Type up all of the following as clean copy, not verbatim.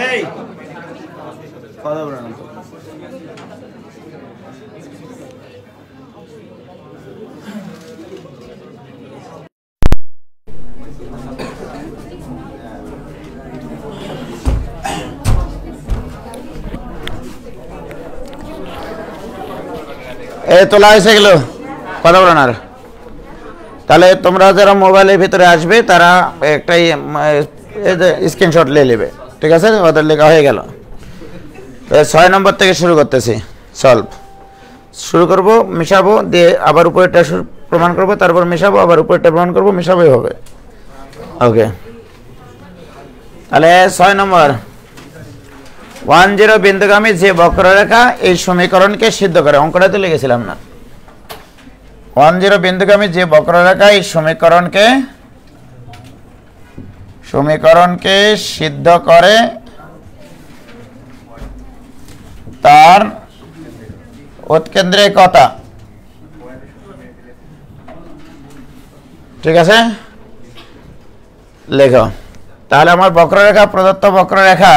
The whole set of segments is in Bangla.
এই কথা বলো না তো। এই তোলা হয়েছে গেলো, কথা বলো না। আর তাহলে তোমরা যারা মোবাইলের ভিতরে আসবে তারা একটাই স্ক্রিনশট নিয়ে নেবে, ঠিক আছে? ওদের লেখা হয়ে গেল। 6 নম্বর থেকে শুরু করতেছি। সলভ শুরু করব, মিশাবো, দিয়ে আবার উপরেরটা প্রমাণ করব, তারপর মিশাবো, আবার উপরেরটা প্রমাণ করব, মিশাবোই হবে। ওকে, তাহলে 6 নম্বর 10 বিন্দুগামী যে বক্ররেখা এই সমীকরণকে সিদ্ধ করে। অঙ্কটা তো লিখেছিলাম না? 10 বিন্দুগামী যে বক্ররেখা এই সমীকরণকে সিদ্ধ করে তার উৎকেন্দ্রিকতা, ঠিক আছে? লেখো। তাহলে আমার বক্ররেখা, প্রদত্ত বক্ররেখা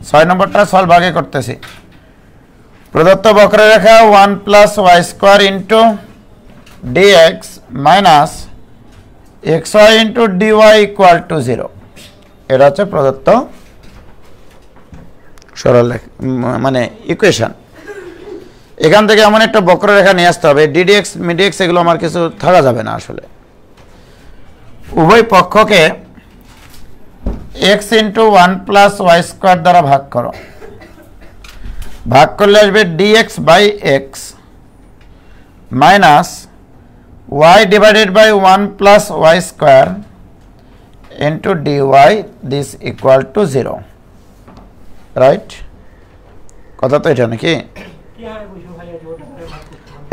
6 নম্বরটা সলভ আগে করতেছি। প্রদত্ত বক্ররেখা 1 + y² into dx minus xy into dy = 0। এটা হচ্ছে প্রদত্ত সরলরেখা, মানে ইকুয়েশন। এখান থেকে এমন একটা বক্ররেখা নিয়ে আসতে হবে, ddx মিডিএক্স এগুলো আমার কিছু থাকা যাবে না আসলে। উভয় পক্ষকে x ইন্টু 1 + y² দ্বারা ভাগ করো। ভাগ করলে আসবে dx by x minus y divided by 1 + y² into dy, this equal to 0। Right? কথা তো এটা নাকি?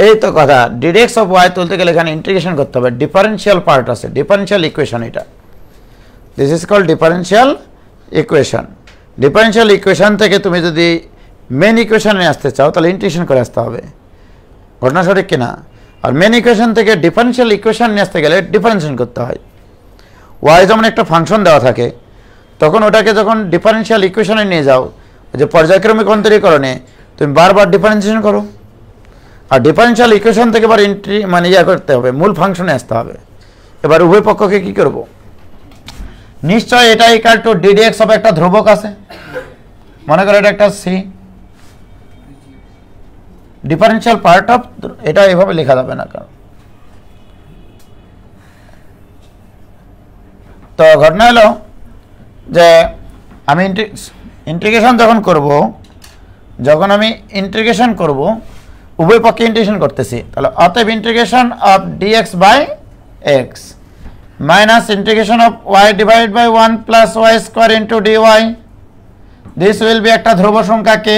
এই তো কথা। dx অফ y তুলতে গেলে এখানে ইন্টিগ্রেশন করতে হবে, ডিফারেন্সিয়াল পার্ট আছে, ডিফারেন্সিয়াল ইকুয়েশন এটা। This is called differential equation. Differential equation থেকে তুমি যদি মেন ইকুয়েশনে আসতে চাও তাহলে ইন্টিগ্রেশন করে আসতে হবে। ঘটনা সঠিক কিনা? আর মেন ইকুয়েশন থেকে ডিফারেন্সিয়াল ইকুয়েশন নিয়ে আসতে গেলে ডিফারেন্সিয়েশন করতে হয়। y যেমন একটা ফাংশন দেওয়া থাকে, তখন ওটাকে যখন ডিফারেন্সিয়াল ইকুয়েশনে নিয়ে যাও, যে পর্যায়ক্রমিক অন্তরীকরণে তুমি বারবার ডিফারেন্সিয়েশন করো, আর ডিফারেন্সিয়াল ইকুয়েশন থেকে এবার মানে করতে হবে, মূল ফাংশনে আসতে হবে। এবার উভয় পক্ষকে কি করব? নিশ্চয় এটা ইকুয়াল টু ddx অফ একটা ধ্রুবক আছে, মনে করো এটা একটা c, ডিফারেন্সিয়াল পার্ট অফ, এটা এভাবে লেখা যাবে না। কারণ তো ঘটনা হলো যে আমি ইন্টিগ্রেশন যখন আমি ইন্টিগ্রেশন করব, উভয় পক্ষে ইন্টিগ্রেশন করতেছি, তাহলে অতএব integration of dx by x minus integration of y divided by 1 + y² into dy, this will be একটা ধ্রুব সংখ্যা কে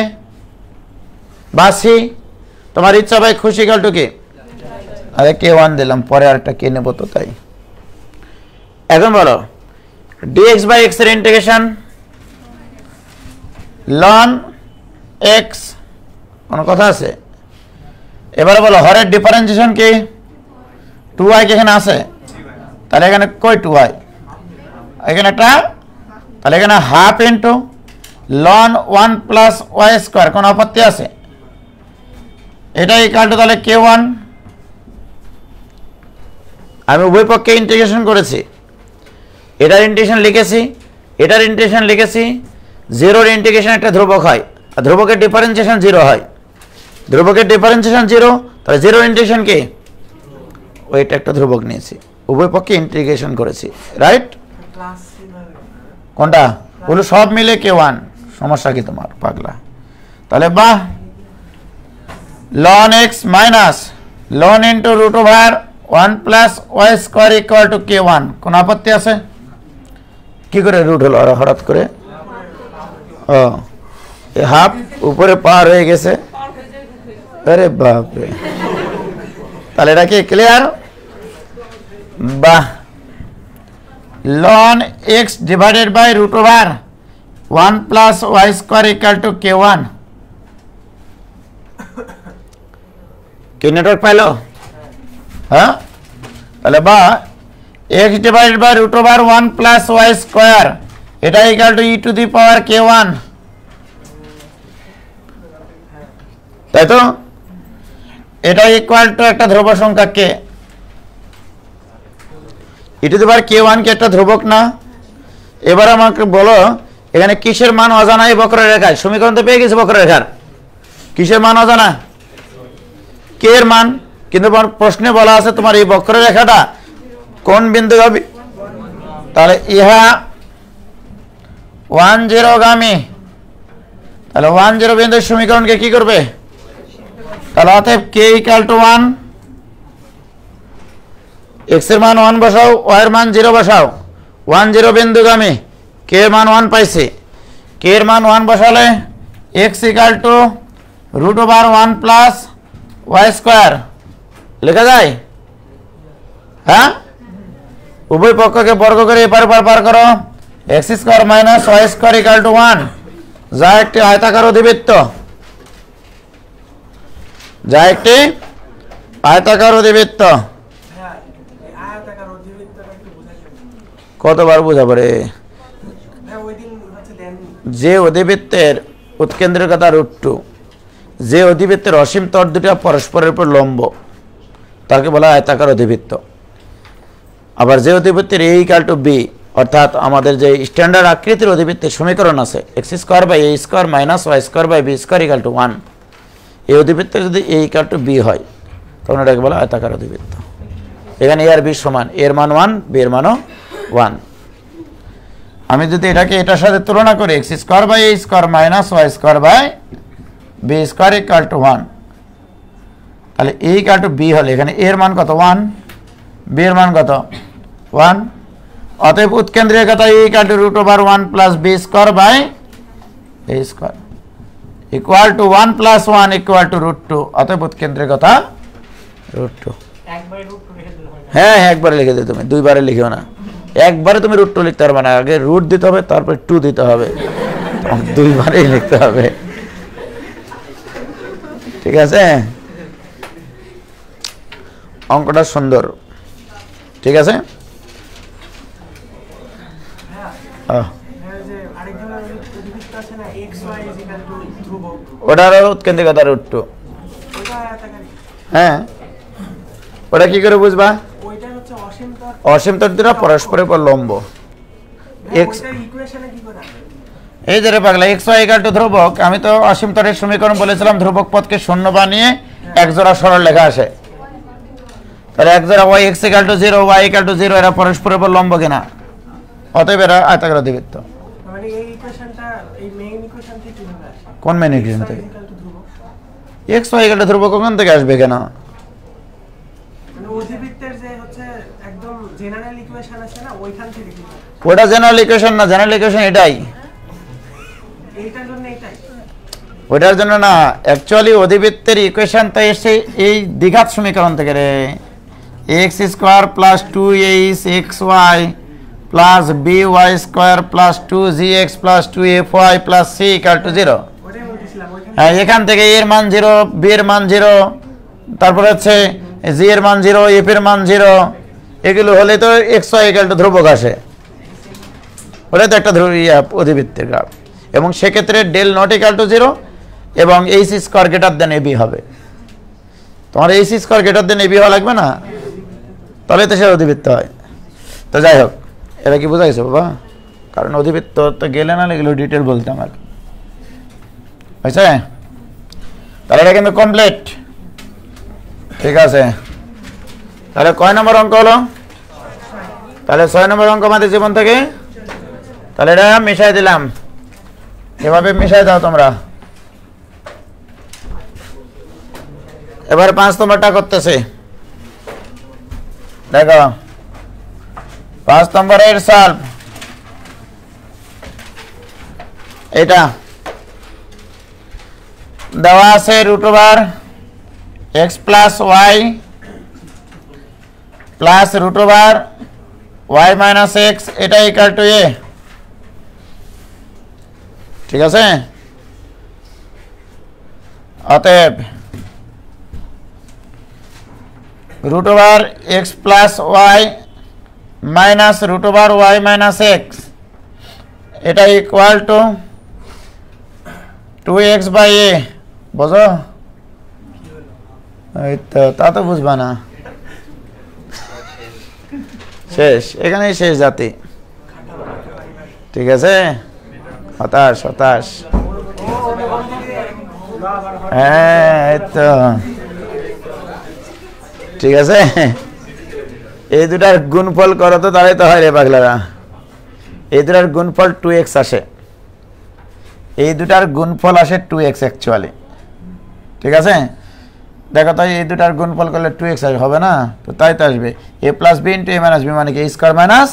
বা c, তোমার ইচ্ছা ভাই খুশি গেল টু কে। আরে k1 দিলাম, পরে আরেকটা কে নেব তো, তাই। এখন বলো dx বাই x এর ইন্টিগ্রেশন ln x, কোনো কথা আছে? এবারে বলো হরের ডিফারেন্সিয়েশন কি? 2y কি এখানে আছে? তাহলে এখানে কই 2y? এখানে একটা, তাহলে এখানে হাফ ইন্টু ln 1 + y², কোনো আপত্তি আছে? এটা ইকুয়াল টু তাহলে k1। আমি উভয় পক্ষে ইন্টিগ্রেশন করেছি, এটার ইন্টিগ্রেশন লিখেছি, এটার ইন্টিগ্রেশন লিখেছি। 0 ইন্টিগ্রেশন একটা ধ্রুবক হয়, আর ধ্রুবকের ডিফারেন্সিয়েশন 0 হয়। ধ্রুবকের ডিফারেন্সিয়েশন 0, তাহলে 0 ইন্টিগ্রেশন কি? ওইটা একটা ধ্রুবক নিয়েছি, উভয় পক্ষে ইন্টিগ্রেশন করেছি। রাইট? কোনটা? বলো সব মিলে k1। সমস্যা কি তোমার পাগলা? তাহলে বাহ, ln x minus ln into √1 + y² equal to k1, কোন আপত্তি আছে? কি করে রুট হলো হঠাৎ করে? ও, এই হাফ উপরে পার হয়ে গেছে। আরে বাপরে, তাহলে এটা কি ক্লিয়ার? বাহ, ln x divided by √1 + y² equal to k1। কি নেটওয়ার্ক পাইলো? হ্যাঁ, তাহলে বা x divided by root over 1 plus Y square এটা equal to e to the power k1, তাই তো? এটা ইকুয়াল টু একটা ধ্রুবক সংখ্যা k, E to the power k1 কি একটা ধ্রুবক না? এবার আমাকে বলো এখানে কিসের মান অজানা এই বক্ররেখায়? সমীকরণ তো পেয়ে গেছে বক্ররেখার, কিসের মান অজানা? k এর মান। কিন্তু প্রশ্নে বলা আছে তোমার এই বক্ররেখাটা কোন বিন্দু গামী? তাহলে ইহা 1 0 গামী, তাহলে 1 0 বিন্দুর সমীকরণকে কি করবে? তাহলে অতএব k ইকুয়াল টু 1, x এর মান 1 বসাও, y এর মান 0 বসাও, 1 0 বিন্দু গামী, k এর মান 1 পাইছে, k এর মান 1 বসালে x equal to root over 1 plus Y square লেখা যায়? হ্যাঁ, উভয় পক্ষকে বর্গ করে এপার ওপার পার করো, x square minus Y square equal to 1, যা একটি আয়তাকার অধিবৃত্ত, যা একটি আয়তাকার অধিবৃত্ত। কতবার বোঝাবো রে? যে অধিবৃত্তের উৎকেন্দ্রিকতা √2, যে অধিবৃত্তের অসীম তট দুটা পরস্পরের উপর লম্ব, তাকে বলা হয় আয়তাকার অধিবৃত্ত। আবার যে অধিবৃত্তের a ইকুয়াল টু b, অর্থাৎ আমাদের যে স্ট্যান্ডার্ড আকৃতির অধিবৃত্তের সমীকরণ আছে x square by a square minus Y square by B square equal to 1, এই অধিবৃত্তের যদি a ইকুয়াল টু b হয় তখন এটাকে বলা আয়তাকার অধিবৃত্ত। এখানে a আর b সমান, a এর মান 1, b এর মানও 1। আমি যদি এটাকে এটার সাথে তুলনা করি x square by a square minus Y square by B square equal to 1, তাহলে a ইকুয়াল টু b হলে এখানে a এর মান কত? 1, b এর মান কত? 1। অতএব উৎকেন্দ্রিকতা a equal to root over 1 plus B square by a square equal to 1 plus 1 equal to √2, অতএব উৎকেন্দ্রিকতা √2। হ্যাঁ হ্যাঁ, একবারে লিখে দিও, তুমি দুইবারে লিখিও না, একবারে তুমি √2 লিখতে পারবে না, আগে রুট দিতে হবে তারপরে 2 দিতে হবে, দুইবারেই লিখতে হবে, ঠিক আছে? অঙ্কটা সুন্দর, ঠিক আছে? ওটার উৎকেন্দ্রিকতা √2। হ্যাঁ, ওটা কি করে বুঝবা? অসীম তট দুটো পরস্পরের উপর লম্ব। এই যে রে পাগলা, x y ইকুয়াল টু ধ্রুবক, আমি তো অসীম তটের সমীকরণ বলেছিলাম ধ্রুবক পদকে শূন্য বানিয়ে এক জোড়া সরল লেখা আসে, তাহলে এক জোড়া y x equal to 0 y equal to 0 এরা পরস্পরের উপর লম্ব কিনা? অতএব এরা আয়তাকার অধিবৃত্ত। কোন মেইন ইকুয়েশন থেকে? x y ইকুয়াল টু ধ্রুবক কোন থেকে আসবে কেন? ওটা জেনারেল ইকুয়েশন না, জেনারেল ইকুয়েশন এটাই, ওটার জন্য না, অ্যাকচুয়ালি অধিবৃত্তের ইকুয়েশন তো এসে এই দ্বিঘাত সমীকরণ থেকে রে, x square plus 2axy plus by square plus 2gx plus 2fy plus c equal to 0। হ্যাঁ, এখান থেকে এর মান 0, b এর মান 0, তারপরে হচ্ছে g এর মান 0, f এর মান 0, এগুলো হলে তো x y ইকুয়াল টু ধ্রুবক আসে, হলে তো একটা অধিবৃত্তের গ্রাফ, এবং সেক্ষেত্রে ডেল নট ইকুয়াল টু 0 এবং H square greater than AB হবে। তোমার H square greater than AB হওয়া লাগবে না, তাহলে তো সে অধিবৃত্ত হয়। তো যাই হোক, এটা কি বোঝা গেছে বাবা? কারণ অধিবৃত্ত তো গেলে না, এগুলো ডিটেল বলতাম আর, হয়েছে? তাহলে এটা কিন্তু কমপ্লিট, ঠিক আছে? তাহলে কয় নম্বর অঙ্ক হলো? তাহলে 6 নম্বর অঙ্ক আমাদের জীবন থেকে, তাহলে এটা মিশাই দিলাম, এভাবে মিশাই দাও তোমরা। এবার 5 নম্বরটা করতেছে, দেখো 5 নম্বরের সলভ এটা দেওয়া আছে root over x plus Y plus root over y minus X, এটা ইকুয়াল টু a, ঠিক আছে? অতএব root over x plus Y minus root over Y minus X, এটা equal to 2x by A. বোঝো? এই তো, তা তো বুঝবা না, শেষ, এখানেই শেষ জাতি। ঠিক আছে, হতাশ হতাশ। হ্যাঁ, এই তো ঠিক আছে। এই দুটার গুণফল করো তো, তাহলে তো হয় রে পাগলারা। এই দুটার গুণফল 2x আসে, এই দুটার গুণফল আসে 2x অ্যাকচুয়ালি। ঠিক আছে, দেখো তো এই দুটার গুণফল করলে 2x হবে না? তো তাই তো আসবে a plus B into A minus B মানে কি স্কোয়ার মাইনাস,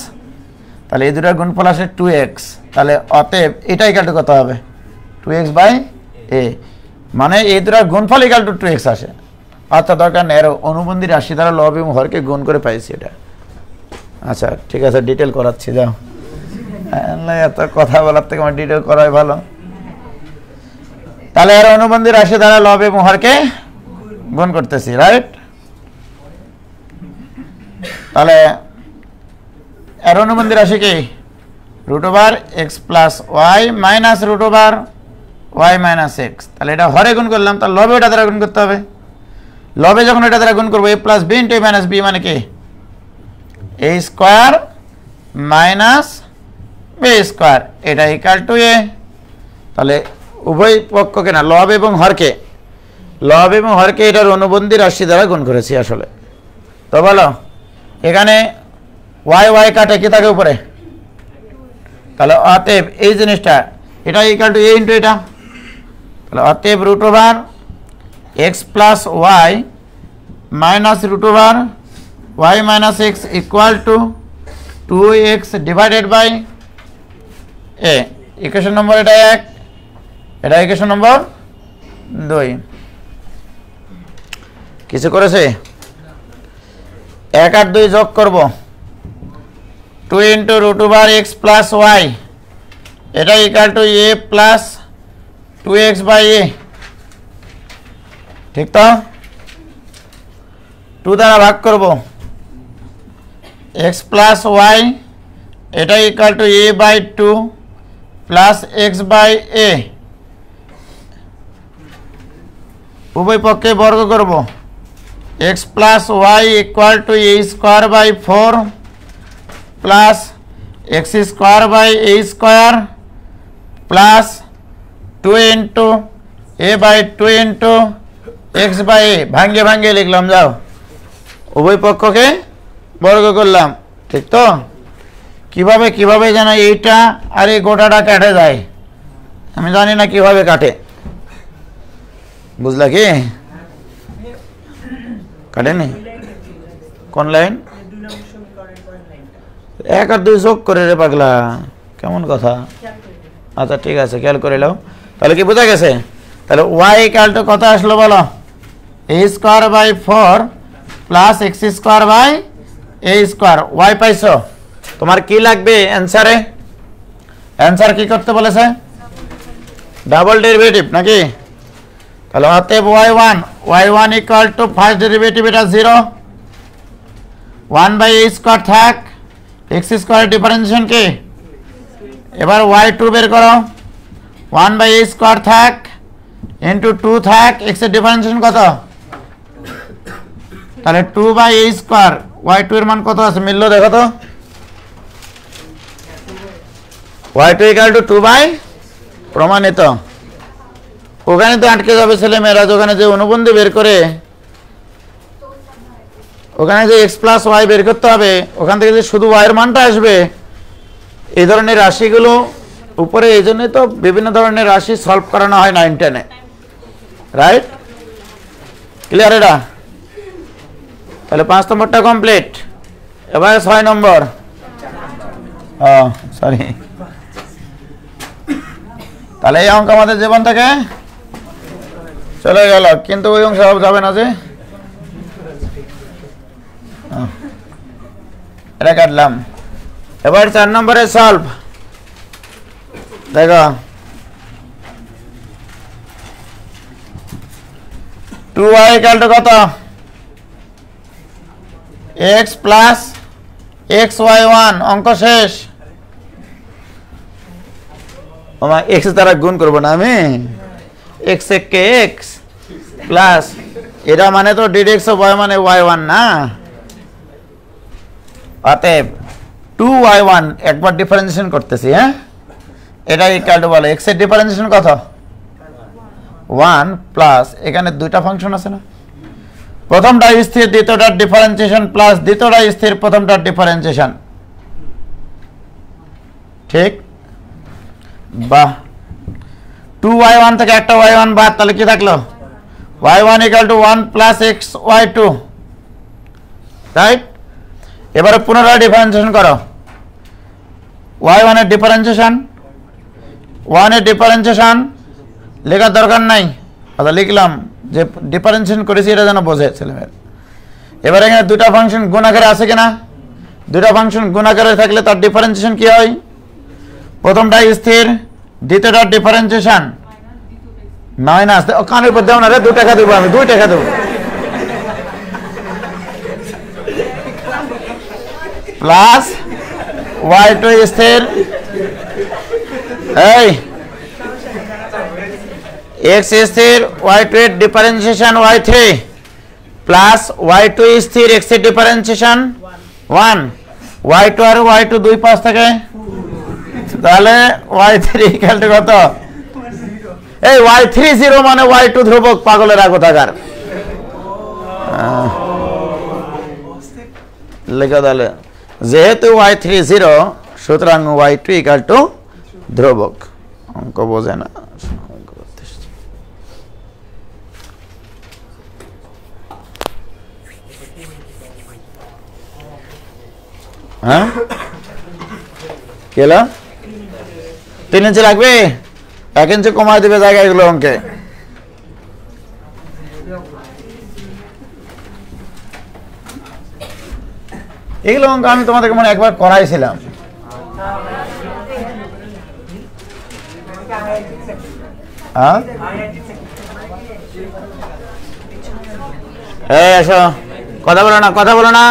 তাহলে এই দুটার গুণফল আসে 2x, তাহলে অতএব এটা ইকাল টু কত হবে? 2x বাই এ, মানে এই দুটার গুণফল ইকাল টু 2x আসে। অর্থাৎ দরকার নেই, এর অনুবন্ধী রাশি দ্বারা লব এবং হরকে গুণ করে পাইছি এটা। আচ্ছা ঠিক আছে, ডিটেল করাচ্ছি, যাও। এত কথা বলার থেকে আমার ডিটেল করাই ভালো। তাহলে এর অনুবন্ধী রাশি দ্বারা লব এবং হরকে গুণ করতেছি, রাইট? তাহলে এর অনুবন্ধী রাশি কি? Root over x plus Y minus root over Y minus X. তাহলে এটা হরে গুণ করলাম, তাহলে লবে এটা দ্বারা গুণ করতে হবে। লবে যখন এটা দ্বারা গুণ করবো, এ plus B into A minus B মানে কি এ স্কোয়ার মাইনাস বি স্কোয়ার, এটা ইকাল টু এ। তাহলে উভয় পক্ষকে না, লব এবং হরকে, লব এবং হরকে এটার অনুবন্ধী রাশি দ্বারা গুণ করেছি আসলে। তো বলো, এখানে ওয়াই ওয়াই কাটে কি থাকে উপরে? তাহলে অতএব এই জিনিসটা এটা ইকাল টু এ ইন্টু এটা, তাহলে অতএব root over x plus Y minus root over Y minus X equal to 2x divided by A. Equation number এটা 1, এটা ইকুয়েশন নম্বর 2। কিছু করেছে? 1 আর 2 যোগ করব, 2 into root over x plus y, এটা equal to a plus 2x by a. ঠিক তো? 2 দ্বারা ভাগ করব, এক্স প্লাস ওয়াই, এটা equal to a by 2 plus x by a. উভয় পক্ষে বর্গ করব, x plus y equal to a square by 4 plus x square by a square plus 2 into a by 2 into x by a. ভাঙ্গে ভাঙ্গে লিখলাম, যাও, উভয় পক্ষকে বর্গ করলাম। ঠিক তো? কিভাবে কিভাবে যেন এইটা আর এই গোটাটা কেটে যায়, আমি জানি না কিভাবে কাটে। বুঝলা কি? কাটেনি? কোন লাইন? 1 আর 2 যোগ করে রে পাগলা, কেমন কথা? আচ্ছা ঠিক আছে, খেয়াল করে নাও। তাহলে কি বোঝা গেছে? তাহলে ওয়াই ইকুয়াল টু কত আসলো বলো? A square by 4 plus x square by a square. Y পাইছো? তোমার কি লাগবে অ্যান্সারে? অ্যান্সার কি করতে বলেছে? ডাবল ডেরিভেটিভ নাকি? তাহলে অতএব y1 equal two first derivative এটা 0, 1 বাই এ স্কোয়ার থাক, এক্স স্কোয়ার ডিফারেন্সিয়েশন কি? এবার y2 বের করো, 1 বাই এ স্কোয়ার থাক ইন্টু 2 থাক, এক্স এর ডিফারেন্সিয়েশন কত? তাহলে 2 বাই এ স্কোয়ার, y2 এর মান কত আছে মিললো দেখো তো? y2 ইকুয়াল টু 2 বাই, প্রমাণিত। ওখানে তো আটকে যাবে ছেলে মেয়েরা, ওখানে যে অনুবন্ধী বের করে, ওখানে যে এক্স প্লাস ওয়াই বের করতে হবে, ওখান থেকে যে শুধু ওয়াই এর মানটা আসবে। এই ধরনের রাশিগুলো উপরে, এই জন্যই তো বিভিন্ন ধরনের রাশি সলভ করানো হয় 9, 10-এ, রাইট? ক্লিয়ার এটা? তাহলে 5 নম্বরটা কমপ্লিট। এবার 6 নম্বর। সরি, তাহলে এই অঙ্ক আমাদের জীবন থেকে চলে গেল, কিন্তু ওই অংশ যাবে না যে, এটা কাটলাম। এবার 4 নম্বরে সলভ। দেখো 2y ইকুয়াল টু কত? X plus x Y one, অঙ্ক শেষ। আমার এক্স দ্বারা গুণ করবো না আমি, এক্স কে এক্স প্লাস এটা মানে তো ডিডি এক্স অফ ওয়াই মানে ওয়াই ওয়ান না, অতএব 2y1 একবার ডিফারেন্সিয়েশন করতেছি, হ্যাঁ এটা ইকুয়াল টু বলে এক্স এর ডিফারেন্সিয়েশন কত 1 প্লাস এখানে দুইটা ফাংশন আছে না, প্রথমটা স্থির দ্বিতীয়টার ডিফারেন্সিয়েশন প্লাস দ্বিতীয়টা স্থির প্রথমটার ডিফারেন্সিয়েশন, ঠিক? বাহ, 2y1 থেকে একটা y1 বাদ, তাহলে কি থাকলো y1 equal to 1 plus x Y two, right? এবারে পুনরায় ডিফারেন্সিয়েশন করো, y1 এর ডিফারেন্সিয়েশন, 1 এর ডিফারেন্সিয়েশন লেখার দরকার নাই, আচ্ছা লিখলাম যে ডিফারেন্সিয়েশন করেছি এটা যেন বোঝে ছেলেমেয়ের। এবার এখানে দুটা ফাংশন গুণ আকারে আছে কিনা, দুটা ফাংশন গুণ আকারে থাকলে তার ডিফারেন্সিয়েশন কি হয়, প্রথমটা স্থির দ্বিতীয়টার ডিফারেন্সিয়েশন মাইনাস, কানের উপর দেও না রে, 2 টাকা দেবো আমি, 2 টাকা দেবো, প্লাস y2 স্থির, এই x স্থির y2 এর ডিফারেন্সিয়েশন y3 প্লাস y2 স্থির x এর ডিফারেন্সিয়েশন 1, y2 আর y2 2 5 থেকে, তাহলে y3 ইকুয়াল টু কত, এই y3 0 মানে y2 ধ্রুবক, পাগলের আগো থাকার লেখা, তাহলে যেহেতু y3 0 সুতরাং y2 ইকুয়াল টু ধ্রুবক, অঙ্ক বোঝে না, হ্যাঁ কেলা 3 ইঞ্চি লাগবে, 1 ইঞ্চি কমায় দিবে জায়গা এগুলো অঙ্কে, এগুলো অঙ্ক আমি তোমাদেরকে মনে একবার করাইছিলাম, হ্যাঁ এসো, কথা বলো না, কথা বলো না।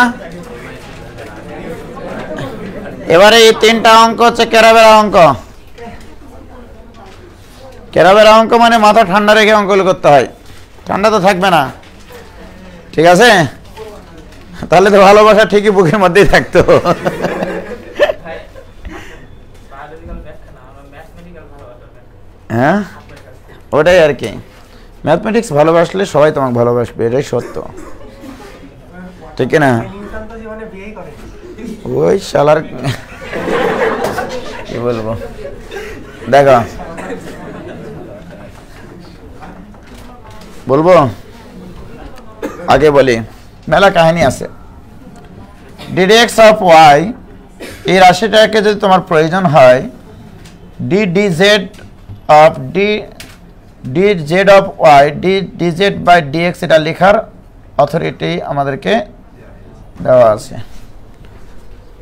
এবারে এই 3টা অঙ্ক হচ্ছে কেরাবেরা অঙ্ক, কেরাবেরা অঙ্ক মানে মাথা ঠান্ডা রেখে অঙ্কগুলো করতে হয়, ঠান্ডা তো থাকবে না, ঠিক আছে? তাহলে তো ভালোবাসা ঠিকই বুকের মধ্যেই থাকতো, হ্যাঁ ওটাই আর কি, ম্যাথমেটিক্স ভালোবাসলে সবাই তোমাকে ভালোবাসবে, এটাই সত্য, ঠিক না? ওই শালার কি বলবো, দেখো বলবো, আগে বলি, মেলা কাহিনী আছে। ডিডি অফ ওয়াই এই রাশিটাকে যদি তোমার প্রয়োজন হয়, DZ of DZ of Y DZ by DX, এটা লেখার অথরিটি আমাদেরকে দেওয়া আছে,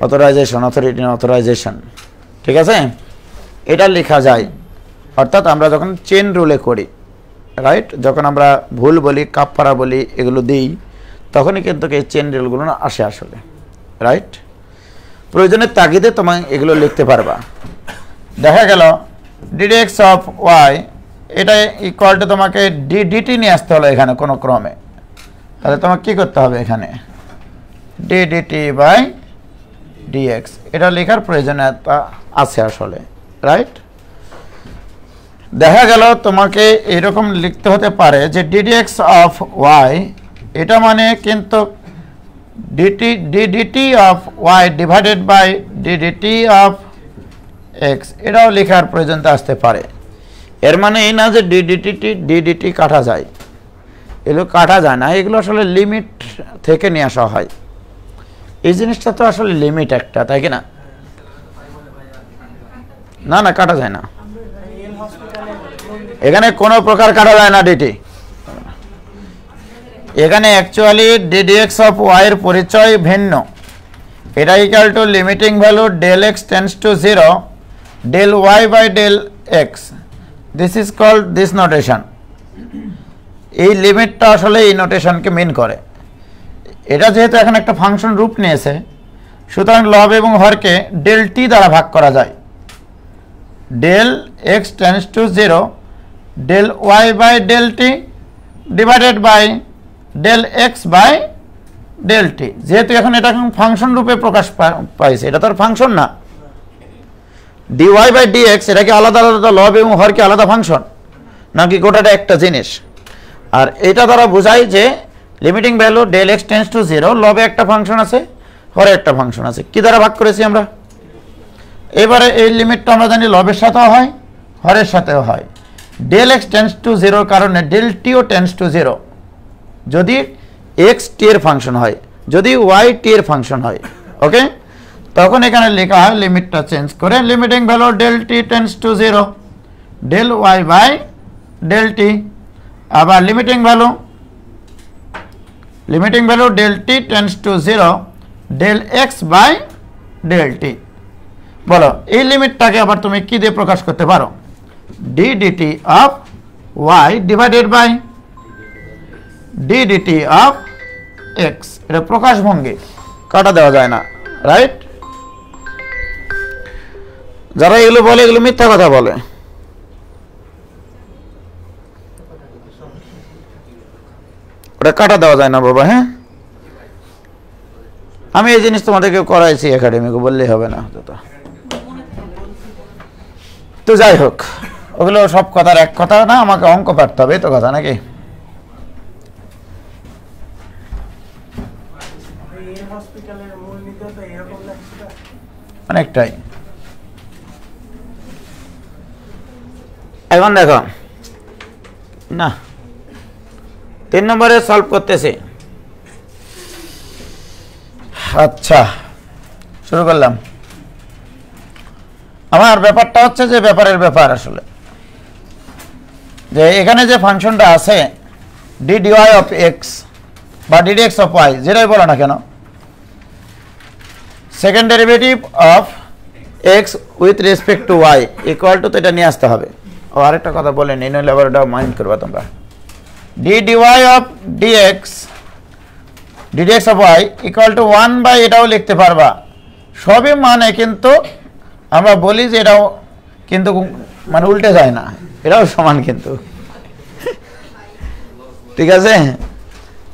অথরাইজেশন, ঠিক আছে? এটা লেখা যায়, অর্থাৎ আমরা যখন চেন রুলে করি, রাইট, যখন আমরা ভুল বলি, কাপড়া বলি, এগুলো দিই, তখনই কিন্তু এই চেন রুলগুলো আসে আসলে, রাইট? প্রয়োজনের তাগিদে তোমায় এগুলো লিখতে পারবা। দেখা গেল ডিডি অফ ওয়াই এটা ইকুয়াল টু তোমাকে ডিটি নিয়ে আসতে হলো এখানে কোনো ক্রমে, তাহলে তোমাকে কি করতে হবে, এখানে ডিটি বাই ডিএক্স, এটা লেখার প্রয়োজনীয়তা আছে আসলে, রাইট? দেখা গেল তোমাকে এরকম লিখতে হতে পারে যে ডিডিএক্স অফ ওয়াই এটা মানে কিন্তু DDT of Y divided by DDT of X, এটাও লেখার প্রয়োজনীয়তা আসতে পারে। এর মানে এই না যে ডিডিটি কাটা যায়, এগুলো কাটা যায় না, এগুলো আসলে লিমিট থেকে নিয়ে আসা হয়, এই জিনিসটা তো আসলে লিমিট একটা, তাই কি না? না না কাটা যায় না, এখানে কোনো প্রকার কাটা যায় না ডিটি, এখানে অ্যাকচুয়ালি ডিডিএক্স অফ ওয়াই এর পরিচয় ভিন্ন, এটা equal to limiting value del x tends to 0 del y by del x, this is called this notation. এই লিমিটটা আসলে এই নোটেশনকে মিন করে, এটা যেহেতু এখন একটা ফাংশন রূপ নিয়েছে, সুতরাং লব এবং হরকে ডেল টি দ্বারা ভাগ করা যায়। Del x tends to 0 del y by del t divided by del x by del t. যেহেতু এখন এটা এখন ফাংশন রূপে প্রকাশ পাইছে, এটা তো আর ফাংশন না। D y by d x এটা কি আলাদা আলাদা লব এবং হর কি আলাদা ফাংশন, নাকি গোটাটা একটা জিনিস? আর এটা দ্বারা বোঝায় যে limiting value del x tends to 0 লবে একটা ফাংশন আছে, হরে একটা ফাংশন আছে। কি দ্বারা ভাগ করেছি আমরা? এবারে এই লিমিটটা আমরা জানি লবের সাথেও হয়, হরের সাথেও হয়। ডেল এক্স টেন্স টু 0 কারণে ডেল টিও টেন্স টু 0 যদি এক্স টি এর ফাংশন হয়, যদি ওয়াই টি এর ফাংশন হয়। ওকে, তখন এখানে লেখা হয় লিমিটটা চেঞ্জ করে limiting value del t tends to 0 del y by del t. আবার limiting value del t tends to 0 del x by del t. বলো এই লিমিটটাকে আবার তুমি কি দিয়ে প্রকাশ করতে পারো? D dt of Y divided by d dt of x. এটা প্রকাশ ভঙ্গি, কাটা দেওয়া যায় না, রাইট? যারা এগুলো বলে এগুলো মিথ্যা কথা বলে। ওটা কাটা দেওয়া যায় না বাবা। হ্যাঁ, আমি এই জিনিস তোমাদেরকে করাইছি একাডেমিকে, বললেই হবে না। তো যাই হোক, ওগুলো সব কথার এক কথা না, আমাকে অঙ্ক পারতে হবে, তো কথা নাকি? অনেকটাই। এখন দেখো না, 3 নম্বরে সলভ করতেছি। আচ্ছা, শুরু করলাম। আমার ব্যাপারটা হচ্ছে যে ব্যাপারের ব্যাপার আসলে, যে এখানে যে ফাংশনটা আছে ডি ডিওয়াই অফ এক্স বা ডি এক্স অফ ওয়াই, যেটাই বলো না কেন, second derivative of x with respect to y equal to, তো এটা নিয়ে আসতে হবে। ও আরেকটা কথা বলে নিই, নইলে আবার ওটা মাইন্ড করবা তোমরা। D dy of dx dx of y equal to 1 by, এটাও লিখতে পারবা। সবই মানে কিন্তু আমরা বলি যে এটাও কিন্তু মানে উল্টে যায় না, এটাও সমান কিন্তু, ঠিক আছে?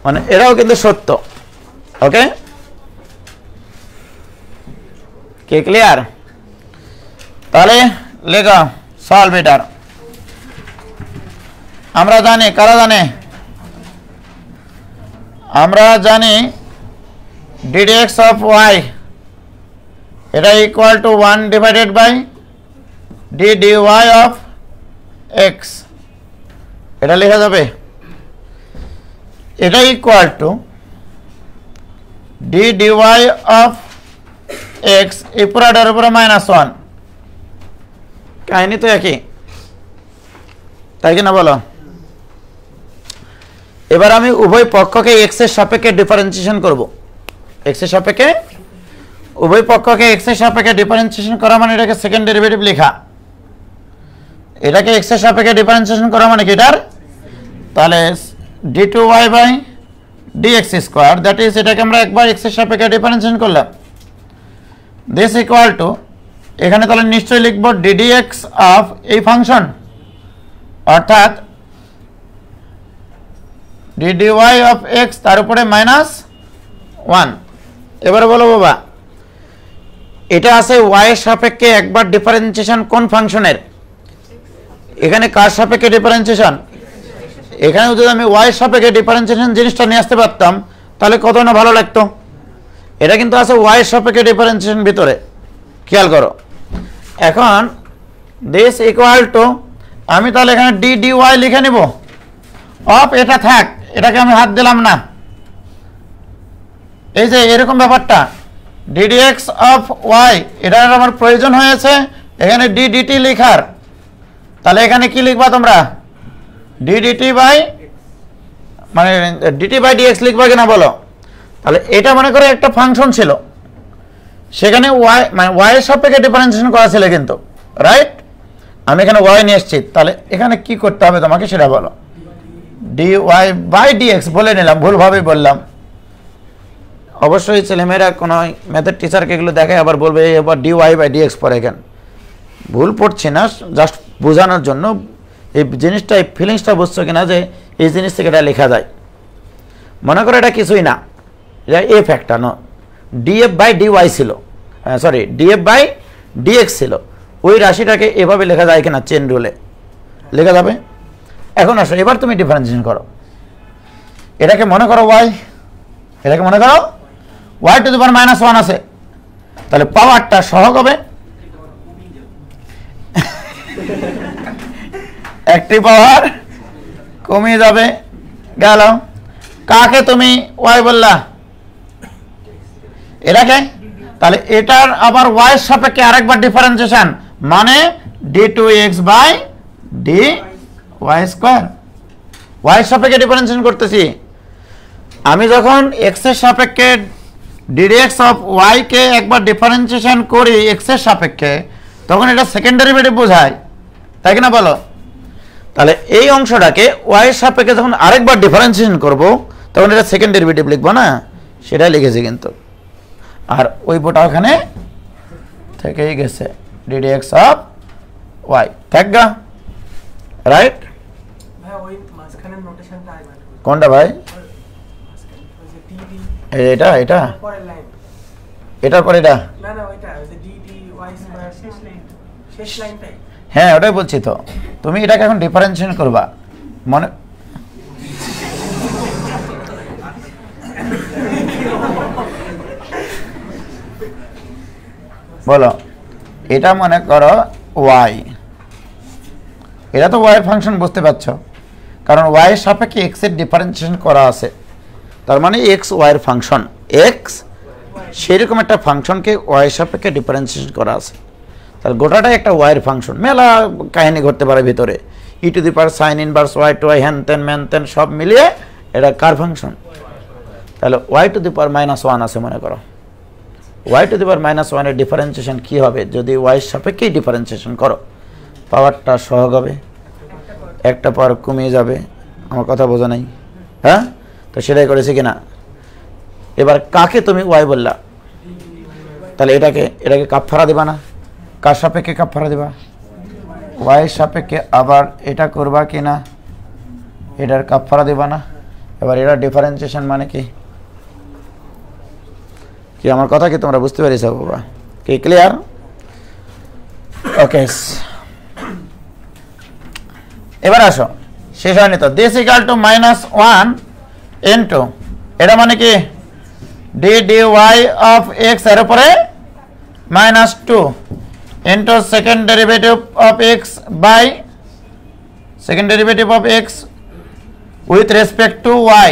মানে এটাও কিন্তু সত্য। ওকে, কে ক্লিয়ার? তাহলে লেখা সলভ এটার। আমরা জানি, কারা জানে? আমরা জানি ডি এক্স অফ ওয়াই এটা equal to 1 divided by d d y of x. এটা লেখা যাবে, এটা equal to d d y of x এই পুরাটার উপরে -1। কাহিনী তো একই, তাই কি না বলো? এবার আমি উভয় পক্ষকে এক্স এর সাপেক্ষে ডিফারেন্সিয়েশন করব। এক্স এর সাপেক্ষে উভয় পক্ষকে এক্স এর সাপেক্ষে ডিফারেন্সিয়েশন করা মানে এটাকে সেকেন্ড ডেরিভেটিভ লেখা। এটাকে এক্স এর সাপেক্ষে ডিফারেন্সিয়েশন করা মানে কি এটার? তাহলে d2y by dx square, that is এটাকে আমরা একবার এক্স এর সাপেক্ষে ডিফারেন্সিয়েশন করলাম। দিস ইকুয়াল টু, এখানে তাহলে নিশ্চয়ই লিখব ddx অফ এই ফাংশন, অর্থাৎ dy অফ x তার উপরে -1। এবারে বলো বাবা, এটা আছে y এর সাপেক্ষে একবার ডিফারেন্সিয়েশন কোন ফাংশনের? এখানে কার সাপেক্ষে ডিফারেন্সিয়েশন? এখানে যদি আমি y এর সাপেক্ষে ডিফারেন্সিয়েশন জিনিসটা নিয়ে আসতে পারতাম তাহলে কত না ভালো লাগতো। এটা কিন্তু আছে y এর সাপেক্ষে ডিফারেন্সিয়েশন ভিতরে, খেয়াল করো। এখন দিস ইকুয়াল টু, আমি তাহলে এখানে d dy লিখে নিব। অফ এটা থাক, এটাকে আমি হাত দিলাম না। এই যে এরকম ব্যাপারটা ddx অফ y, এটার আমার প্রয়োজন হয়েছে এখানে d dt লেখার। তাহলে এখানে কি লিখবা তোমরা? d dt বাই মানে dt বাই dx লিখবা কিনা বলো? তাহলে এটা মনে করে একটা ফাংশন ছিল, সেখানে y মানে y এর সাপেক্ষে ডিফারেন্সিয়েশন করা ছিল কিন্তু, রাইট? আমি এখানে y নিয়ে এসেছি, তাহলে এখানে কি করতে হবে তোমাকে সেটা বলো। dy বাই dx বলে নিলাম, ভুলভাবে বললাম, অবশ্যই ছেলেমেয়েরা কোনো ম্যাথের টিচারকে এগুলো দেখায় আবার বলবে এবার dy/dx পড়ে কেন, ভুল পড়ছে না, জাস্ট বোঝানোর জন্য এই জিনিসটা, এই ফিলিংসটা বুঝছো কিনা যে এই জিনিস থেকে এটা লেখা যায়। মনে করো এটা কিছুই না, এটা এফ একটা ন df/dy ছিল, সরি df/dx ছিল, ওই রাশিটাকে এভাবে লেখা যায় কিনা চেন রুলে লেখা যাবে। এখন আসো এবার তুমি ডিফারেন্সিয়েশন করো, এটাকে মনে করো y, এটাকে মনে করো y⁻⁻1 আছে, তাহলে পাওয়ারটা সহগ হবে একটি পাওয়ার কমে যাবে গেল। কাকে তুমি y বললা? এটাকে। তাহলে এটার আবার y এর সাপেক্ষে আরেকবার ডিফারেন্সিয়েশন, মানে d2x/dy², y এর সাপেক্ষে ডিফারেন্সিয়েশন করতেছি। আমি যখন x এর সাপেক্ষে ddx অফ y কে একবার ডিফারেন্সিয়েশন করি x এর সাপেক্ষে, তখন এটা সেকেন্ড ডেরিভেটিভ বোঝায়, তাই কিনা বলো? তাহলে এই অংশটাকে y এর সাপেক্ষে যখন আরেকবার ডিফারেন্সিয়েশন করব তখন এটা সেকেন্ড ডেরিভেটিভ লিখবো না, সেটাই লিখেছি কিন্তু। আর ওই বোটা ওখানে থেকেই গেছে ddx অফ y থাকগা, রাইট? কোনটা ভাই? এটা এটা এটার পরে এটা, হ্যাঁ ওটাই বলছি তো। তুমি এটাকে এখন ডিফারেন্সিয়েশন করবা, মনে বলো, এটা মনে করো y, এটা তো y এর ফাংশন, বুঝতে পারছো? কারণ y এর সাপেক্ষে x এর ডিফারেন্সিয়েশন করা আছে, তার মানে x y এর ফাংশন, x সেরকম একটা ফাংশনকে y এর সাপেক্ষে ডিফারেন্সিয়েশন করা আছে। তাহলে গোটাটাই একটা y এর ফাংশন, মেলা কাহিনী ঘটতে পারে ভিতরে, e⁻sin ইনভার্স y/y হ্যান তেন ম্যান তেন সব মিলিয়ে এটা কার ফাংশন? তাহলে y⁻⁻1 আছে মনে করো, y⁻⁻1 এর ডিফারেন্সিয়েশন কি হবে? যদি y এর সাপেক্ষেই ডিফারেন্সিয়েশন করো, পাওয়ারটা সহগ হবে, একটা পাওয়ার কমিয়ে যাবে। আমার কথা বোঝা নাই? হ্যাঁ, তো সেটাই করেছি কিনা? এবার কাকে তুমি y বললা? তাহলে এটাকে কাফফারা দিবা না? কার সাপেক্ষে কাফফারা দিবা? y এর সাপেক্ষে। আবার এটা করবা কিনা? এটার কাফফারা দিবা না? এবার এটা ডিফারেন্সিয়েশন মানে কি? কি আমার কথা কি তোমরা বুঝতে পেরেছো বাবা? কি ক্লিয়ার? ওকে, এবার আসো, শেষ হয়নি তো। দিস ইকুয়াল টু -1 ইনটু, এটা মানে কি dy অফ x এর উপরে -2 into second derivative of x by second derivative of x with respect to y।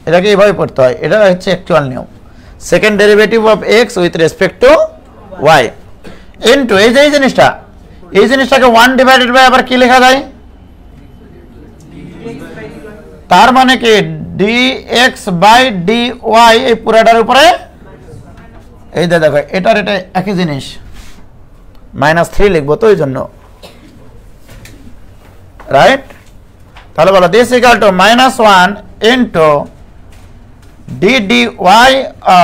এটাকে এইভাবে পড়তে হয়, এটা হচ্ছে অ্যাকচুয়াল নিয়ম। Second derivative of x with respect to y into এই জিনিসটাকে 1/, আবার কি লেখা যায়? তার মানে কি dx/dy এই পুরাটার উপরে, এই দেখো এটার এটা একই জিনিস, -3 লিখবো তো ওই জন্য, রাইট? তাহলে বলো this equal to -1 into dy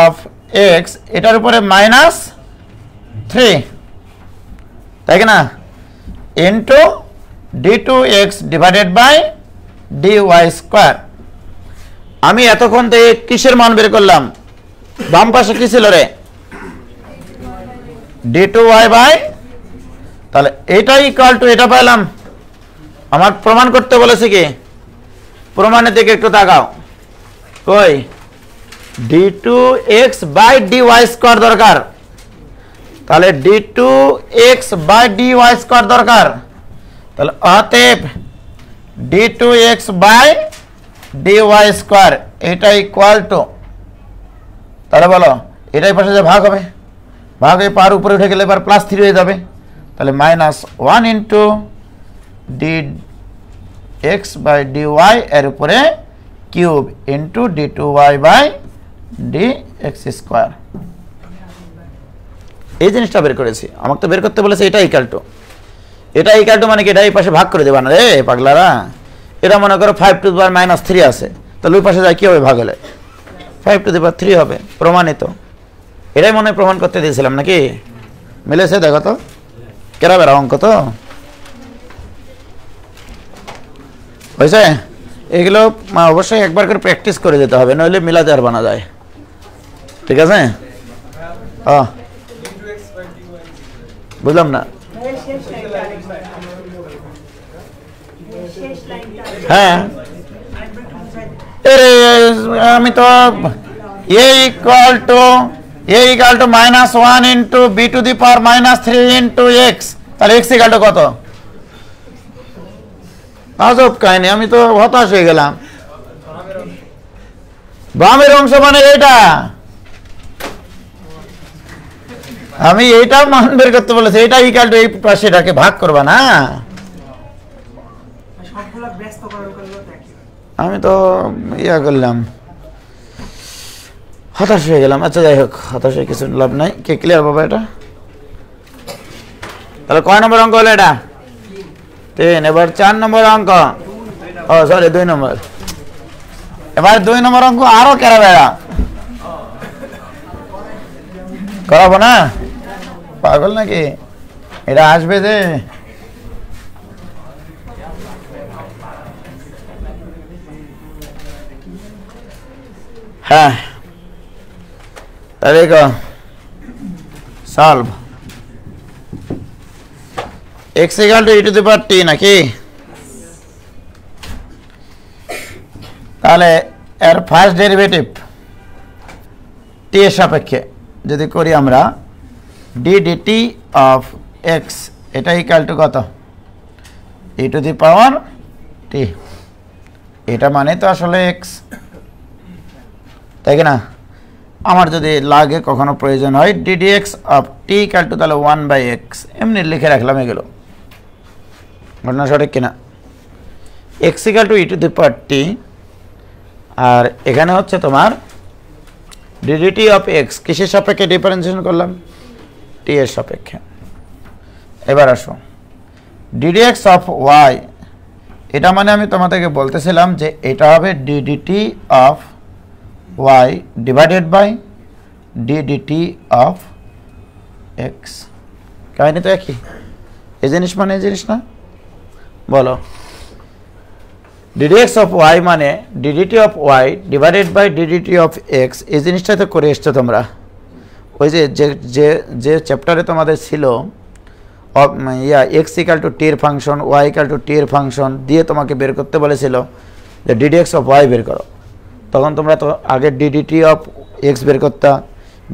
অফ x, এটার উপরে -3, তাই কি না? Into d2x divided by dy²। আমি এতক্ষণ থেকে কিসের মান বের করলাম? বাম পাশে কি ছিল রে? d2y বাই, তাহলে এটাই ইকুয়াল টু এটা পেলাম। আমার প্রমাণ করতে বলেছে কি? প্রমাণের দিকে একটু তাকাও, কই d2x/dy² দরকার, তাহলে d2x/dy² দরকার, তাহলে অতএব d2x/dy² এটা ইকুয়াল টু, তাহলে বলো এটাই পাশে যে ভাগ হবে, ভাগ হয়ে পার উপরে উঠে গেলে এবার +3 হয়ে যাবে, তাহলে -1 ইনটু dx/dy এর উপরে কিউব ইনটু d2y/dx²। এই জিনিসটা বের করেছি, আমাকে তো বের করতে বলেছে এটা ইকুয়াল টু, এটা ইকুয়াল টু মানে কি? এটা এই পাশে ভাগ করে দেবা না রে পাগলারা। এটা মনে করো 5⁻³ আছে, তাহলে ওই পাশে যায় কি হবে? ভাগ হলে 5 টু দি পাওয়ার 3 হবে, প্রমাণিত। এটাই মনে প্রমাণ করতে দিয়েছিলাম নাকি? মিলেছে? দেখো তো, কেরা বেড়া অঙ্ক তো হয়েছে। এগুলো অবশ্যই একবার করে প্র্যাকটিস করে যেতে হবে, নইলে মিলাতে আর বানা যায়। ঠিক আছে? বুঝলাম না। হ্যাঁ, আমি তো a equal to -1 into b to the power -3 into x, তাহলে x equal to কত? আজব কাহিনী, আমি তো হতাশ হয়ে গেলাম। বামের অংশ মানে এইটা, আমি এইটা মান বের করতে বলেছি। এটা ইকুয়াল টু এই পাশে, এটাকে ভাগ করবা না। আমি তো ইয়া করলাম, হতাশ হয়ে গেলাম। আচ্ছা যাই হোক, হতাশ হয়ে কিছু লাভ নাই। কে ক্লিয়ার বাবা এটা? তাহলে কয় নম্বর অঙ্ক হলো এটা? 3। এবার 4 নম্বর অঙ্ক, ও সরি 2 নম্বর। এবার 2 নম্বর অঙ্ক আরো কেরা বেড়া করাবো না, পাগল নাকি? এটা আসবে যে হ্যাঁ, তাহলে solve x equal to e to the power t নাকি? তাহলে এর ফার্স্ট ডেরিভেটিভ t এর সাপেক্ষে যদি করি আমরা, d dt of x, এটা ইকুয়াল টু কত? e to the power t। এটা মানে তো আসলে x, তাই কি না? আমার যদি লাগে কখনো প্রয়োজন হয় d dx of t equal to, তাহলে 1/x এমনি লিখে রাখলাম। এগুলো ঘটনা সঠিক কিনা? x equal two e to the power t, আর এখানে হচ্ছে তোমার d dt of x কিসের সাপেক্ষে ডিফারেন্সিয়েশন করলাম? t এর সাপেক্ষে। এবার আসো d dx of y, এটা মানে আমি তোমাদেরকে বলতেছিলাম যে এটা হবে d dt of y divided by d dt of x। কাহিনী তো একই, এই জিনিস মানে এই জিনিস না? বলো, d dx of y মানে d dt of y divided by d dt of x। এই জিনিসটা তো করে এসছো তোমরা, ওই যে যে যে চ্যাপ্টারে তোমাদের ছিল x ইকুয়াল টু t এর function, y equal to t এর ফাংশন দিয়ে তোমাকে বের করতে বলেছিল যে d dx of y বের করো। তখন তোমরা তো আগে d dt of x বের করতা,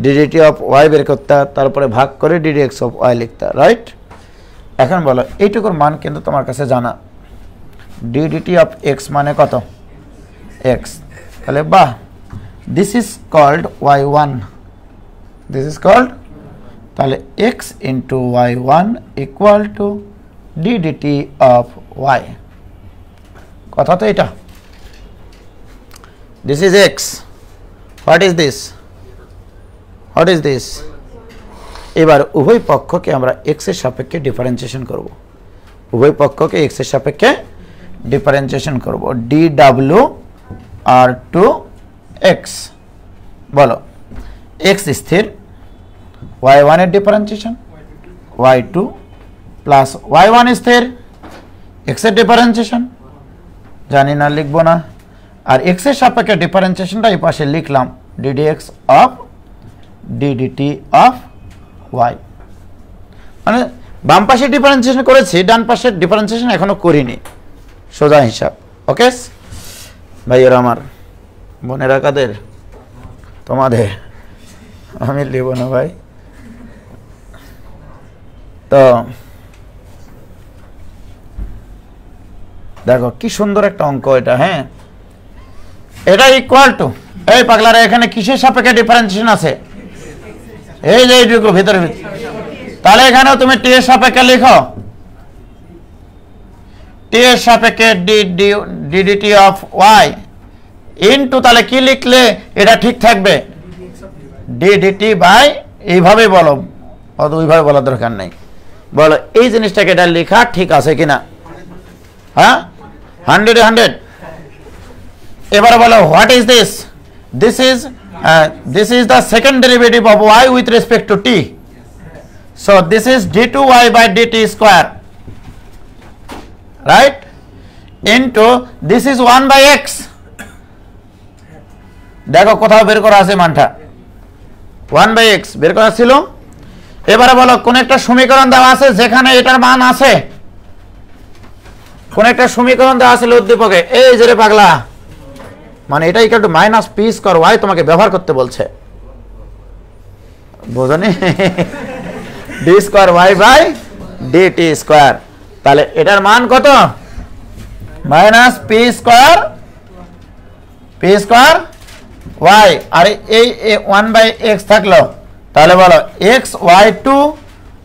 d dt of y বের করতা, তারপরে ভাগ করে d dx of y লিখতা, রাইট? এখন বলো, এইটুকুর মান কিন্তু তোমার কাছে জানা, d dt of x মানে কত? x। তাহলে বাহ, this is called y1, this is called, তাহলে x into y1 equal to d dt of y। কথা তো এটা, this is x, what is this, what is this? এবার উভয় পক্ষকে আমরা x এর সাপেক্ষে ডিফারেন্সিয়েশন করব, উভয় পক্ষকে x এর সাপেক্ষে ডিফারেন্সিয়েশন করব। dw আর টু x, বলো x স্থির, y1 এর ডিফারেন্সিয়েশন y2 প্লাস y1 স্থির, x এর ডিফারেন্সিয়েশন জানি না, লিখবো না। আর x এর সাপেক্ষে ডিফারেন্সিয়েশনটা এই পাশে লিখলাম d dx of d dt of y। মানে বাম পাশে ডিফারেন্সিয়েশন করেছি, ডান পাশের ডিফারেন্সিয়েশন এখনো করিনি, সোজা হিসাব। ওকে ভাইয়েরা আমার, বোনেরা কাদের? তোমাদের, আমি লিখব না ভাই। তো দেখো কি সুন্দর একটা অঙ্ক এটা। হ্যাঁ, এটা ইকুয়াল টু, এই পাগলারা এখানে কিসের সাপেক্ষে ডিফারেন্সিয়েশন আছে? এই যে এইটুকু ভিতরে। তাহলে এখানেও তুমি টি এর সাপেক্ষে লিখো, টি এর সাপেক্ষে d dt of y into, তাহলে কি লিখলে এটা ঠিক থাকবে? ডি ডিটি বাই, এইভাবে বলো, অত ওইভাবে বলার দরকার নেই। বলো এই জিনিসটাকে এটা লেখা ঠিক আছে কিনা? হ্যাঁ, 100 এ 100। এবারে বলো what is this? This is This is the second derivative of y with respect to t. So this is d2y by dt square, right, into this is 1 by x. দেখো কোথাও বের করা আছে মানটা 1 by x বের করা ছিল। এবারে বলো কোন একটা সমীকরণ দেওয়া আছে যেখানে এটার মান আছে, কোন একটা সমীকরণ দেওয়া আছে উদ্দীপকে, এই যে রে পাগলা, মানে এটা equal to minus p square y তোমাকে ব্যবহার করতে বলছে, বুঝনি? D square y by d t square, তাহলে এটার মান কত? মাইনাস পি স্কয়ার ওয়াই, আর এই 1 বাই এক্স থাকলো, তাহলে বলো x Y two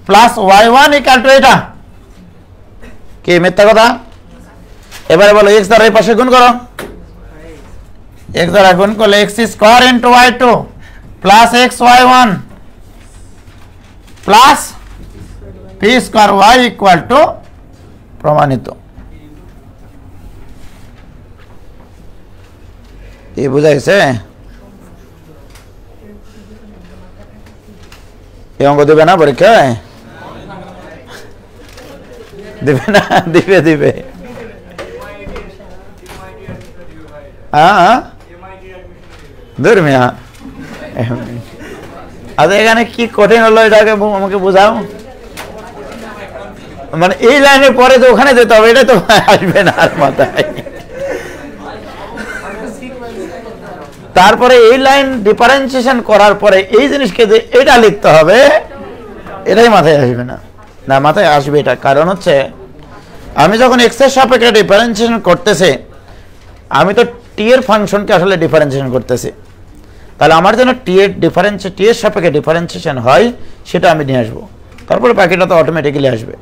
plus y one equal to এটা কি মিথ্যা কথা? এবারে বলো এক্স দ্বারা এই পাশে গুণ করো, এক্স দ্বারা গুণ করলে x square into y two plus x Y one plus p square y equal to প্রমাণিত। এই বুঝাইছে? এই অঙ্ক দেবে না পরীক্ষায়? দিবে না? দিবে। ধর্মিয়া আচ্ছা, এখানে কি কঠিন হলো এটাকে আমাকে বোঝাও। মানে এই লাইনের পরে তো ওখানে যেতে হবে, এটা তো আসবে না আর মাথায়। তারপরে এই লাইন ডিফারেন্সিয়েশন করার পরে এই জিনিসকে যে এটা লিখতে হবে, এটাই মাথায় আসবে না। না, মাথায় আসবে এটা, কারণ হচ্ছে আমি যখন এক্স এর সাপেক্ষে ডিফারেন্সিয়েশন করতেছি, আমি তো টি এর ফাংশনকে আসলে ডিফারেন্সিয়েশন করতেছি, তাহলে আমার যেন টি এর সাপেক্ষে ডিফারেন্সিয়েশন হয় সেটা আমি নিয়ে আসবো, তারপরে বাকিটা তো অটোমেটিক্যালি আসবে।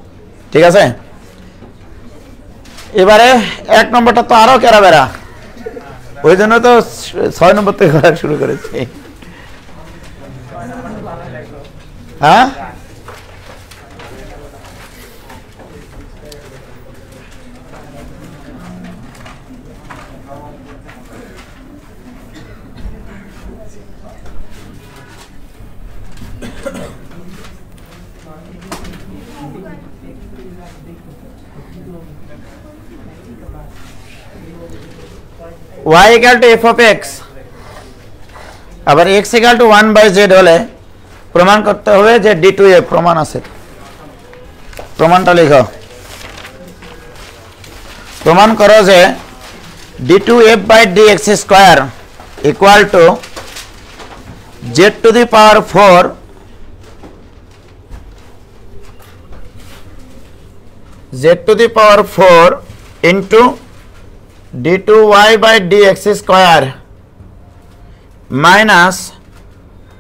ঠিক আছে? এবারে 1 নম্বরটা তো আরো কেরা বেড়া, ওই জন্য তো 6 নম্বর থেকে করা শুরু করেছি। হ্যাঁ, y equal to f of x, আবার x equal to 1 by z হলে প্রমাণ করতে হবে যে d2f প্রমাণ আছে। প্রমাণটা লিখো, প্রমাণ করো যে d2f by dx square equal to z to the power 4 z to the power 4 into d2y by dx square minus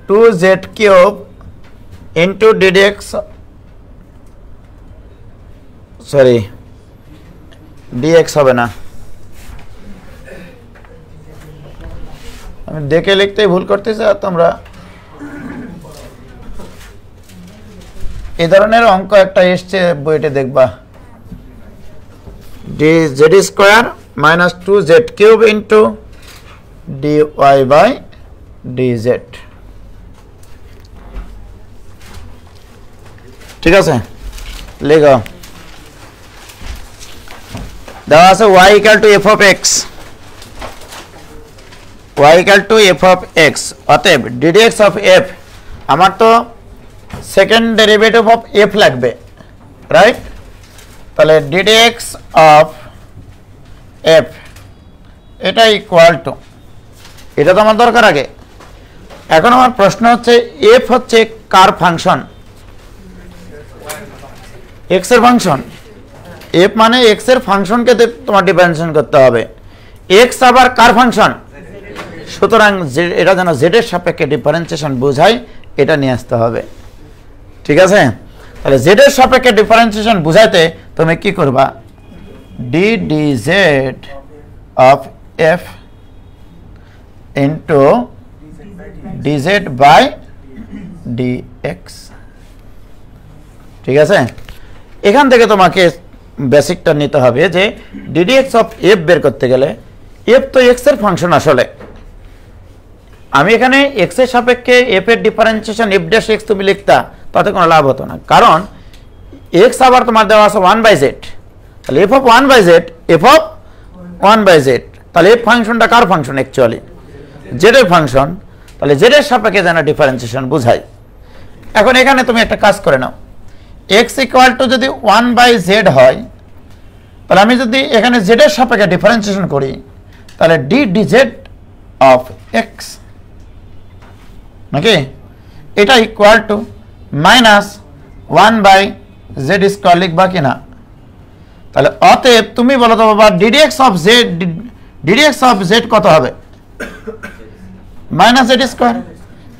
2z cube into ddx, sorry dx হবে না, আমি দেখে লিখতে ভুল করতেছি আর তোমরা এই ধরনের অঙ্ক একটা এসছে বইতে দেখবা, dz square minus 2z cube into dy by dz। ঠিক আছে, লেখো, দেওয়া আছে y equal to f of x, y equal to f of x, অতএব ddx of f, আমার তো সেকেন্ড ডেরিভেটিভ অফ f লাগবে, রাইট? তাহলে ddx of f এটা ইকুয়াল টু, এটা তো আমার দরকার আগে। এখন আমার প্রশ্ন হচ্ছে f হচ্ছে কার ফাংশন? x এর ফাংশন। f মানে x এর ফাংশনকে তোমার ডিফারেন্সিয়েশন করতে হবে, x আবার কার ফাংশন? সুতরাং এটা যেন z এর সাপেক্ষে ডিফারেন্সিয়েশন বোঝায়, এটা নিয়ে আসতে হবে। ঠিক আছে? তাহলে z এর সাপেক্ষে ডিফারেন্সিয়েশন বুঝাইতে তুমি কি করবা? ddz of f into dz by dx। ঠিক আছে? এখান থেকে তোমাকে বেসিকটা নিতে হবে যে ddx of f বের করতে গেলে f তো x এর ফাংশন, আসলে আমি এখানে x এর সাপেক্ষে f এর ডিফারেন্সিয়েশন f ড্যাশ x তুমি লিখতা, তাতে কোনো লাভ হতো না, কারণ x আবার তোমার দেওয়া আছে 1/z, তাহলে f of 1/z f of 1/z, তাহলে f ফাংশনটা কার ফাংশন? অ্যাকচুয়ালি z এর ফাংশন, তাহলে z এর সাপেক্ষে যেন ডিফারেন্সিয়েশন বোঝাই। এখন এখানে তুমি একটা কাজ করে নাও, x ইকুয়াল টু যদি 1/z হয়, তাহলে আমি যদি এখানে z এর সাপেক্ষে ডিফারেন্সিয়েশন করি, তাহলে d dz অফ x নাকি এটা equal to minus 1/z square লিখবা কিনা? তাহলে অতএব তুমি বলো তো বাবা ddx অফ z কত হবে? Minus z square.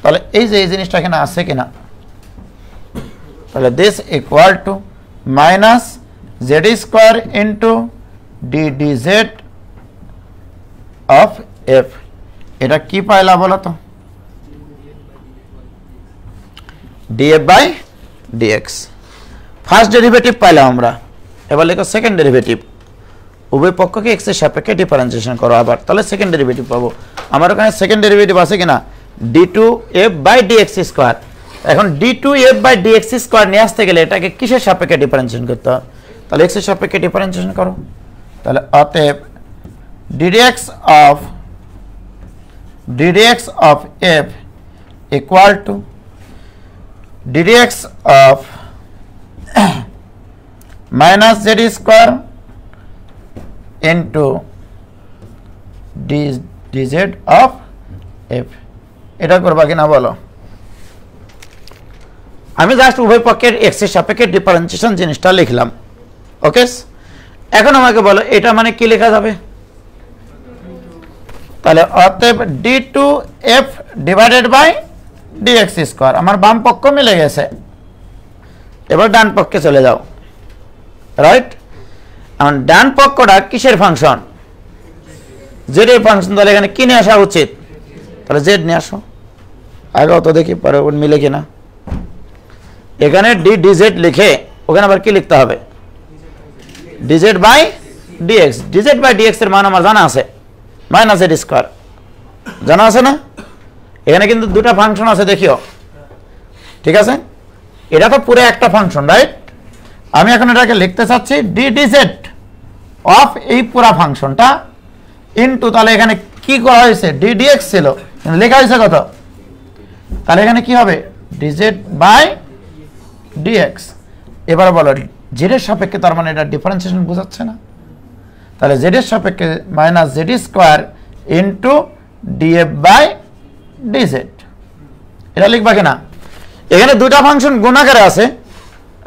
তাহলে এই যে এই জিনিসটা এখানে আছে কিনা, তাহলে this equal to minus z square into d dz of f। এটা কি পাইলা বলো তো? df by dx। First derivative পাইলাম আমরা, এবার লেখো সেকেন্ড ডেরিভেটিভ। উভয় পক্ষকে x এর সাপেক্ষে ডিফারেন্সিয়েশন করো আবার, তাহলে সেকেন্ড ডেরিভেটিভ পাবো। আমার ওখানে সেকেন্ড ডেরিভেটিভ আছে কিনা? d2f by dx square. এখন d2f বাই dx স্কয়ার নিয়ে আসতে গেলে এটাকে কিসের সাপেক্ষে ডিফারেন্সিয়েশন করতে হবে? তাহলে x এর সাপেক্ষে ডিফারেন্সিয়েশন করো। তাহলে অতএব ddx of f equal to ddx of minus z square into dz of f। এটা করবা কিনা বলো? আমি জাস্ট উভয় পক্ষের x এর সাপেক্ষে ডিফারেন্সিয়েশন জিনিসটা লিখলাম। ওকে, এখন আমাকে বলো এটা মানে কি লেখা যাবে? তাহলে অতএব d2f divided by dx square. আমার বাম পক্ষ মিলে গেছে, এবার ডান পক্ষে চলে যাও, রাইট? এখন ডান পক্ষটা কিসের ফাংশন? z এর ফাংশন। তাহলে এখানে কি নিয়ে আসা উচিত? তাহলে z নিয়ে আসো আগেও তো দেখি পরে মিলে কিনা। এখানে d dz লিখে ওখানে আবার কি লিখতে হবে? dz by dx। dz by dx এর মান আমার জানা আছে, মাইনাস z স্কয়ার, জানা আছে না? এখানে কিন্তু দুটা ফাংশন আছে দেখিও, ঠিক আছে? এটা তো পুরো একটা ফাংশন, রাইট? আমি এখন এটাকে লিখতে চাচ্ছি d dz অফ এই পুরা ফাংশনটা ইনটু, তাহলে এখানে কি করা হয়েছে? d dx ছিল, লেখা হয়েছে কত? তাহলে এখানে কি হবে? dz by dx। এবার বলো z এর সাপেক্ষে, তার মানে এটা ডিফারেন্সিয়েশন বোঝাচ্ছে না? তাহলে z এর সাপেক্ষে minus z square into df by dz, এটা লিখবা কিনা? এখানে দুটা ফাংশন গুণাকারে আছে,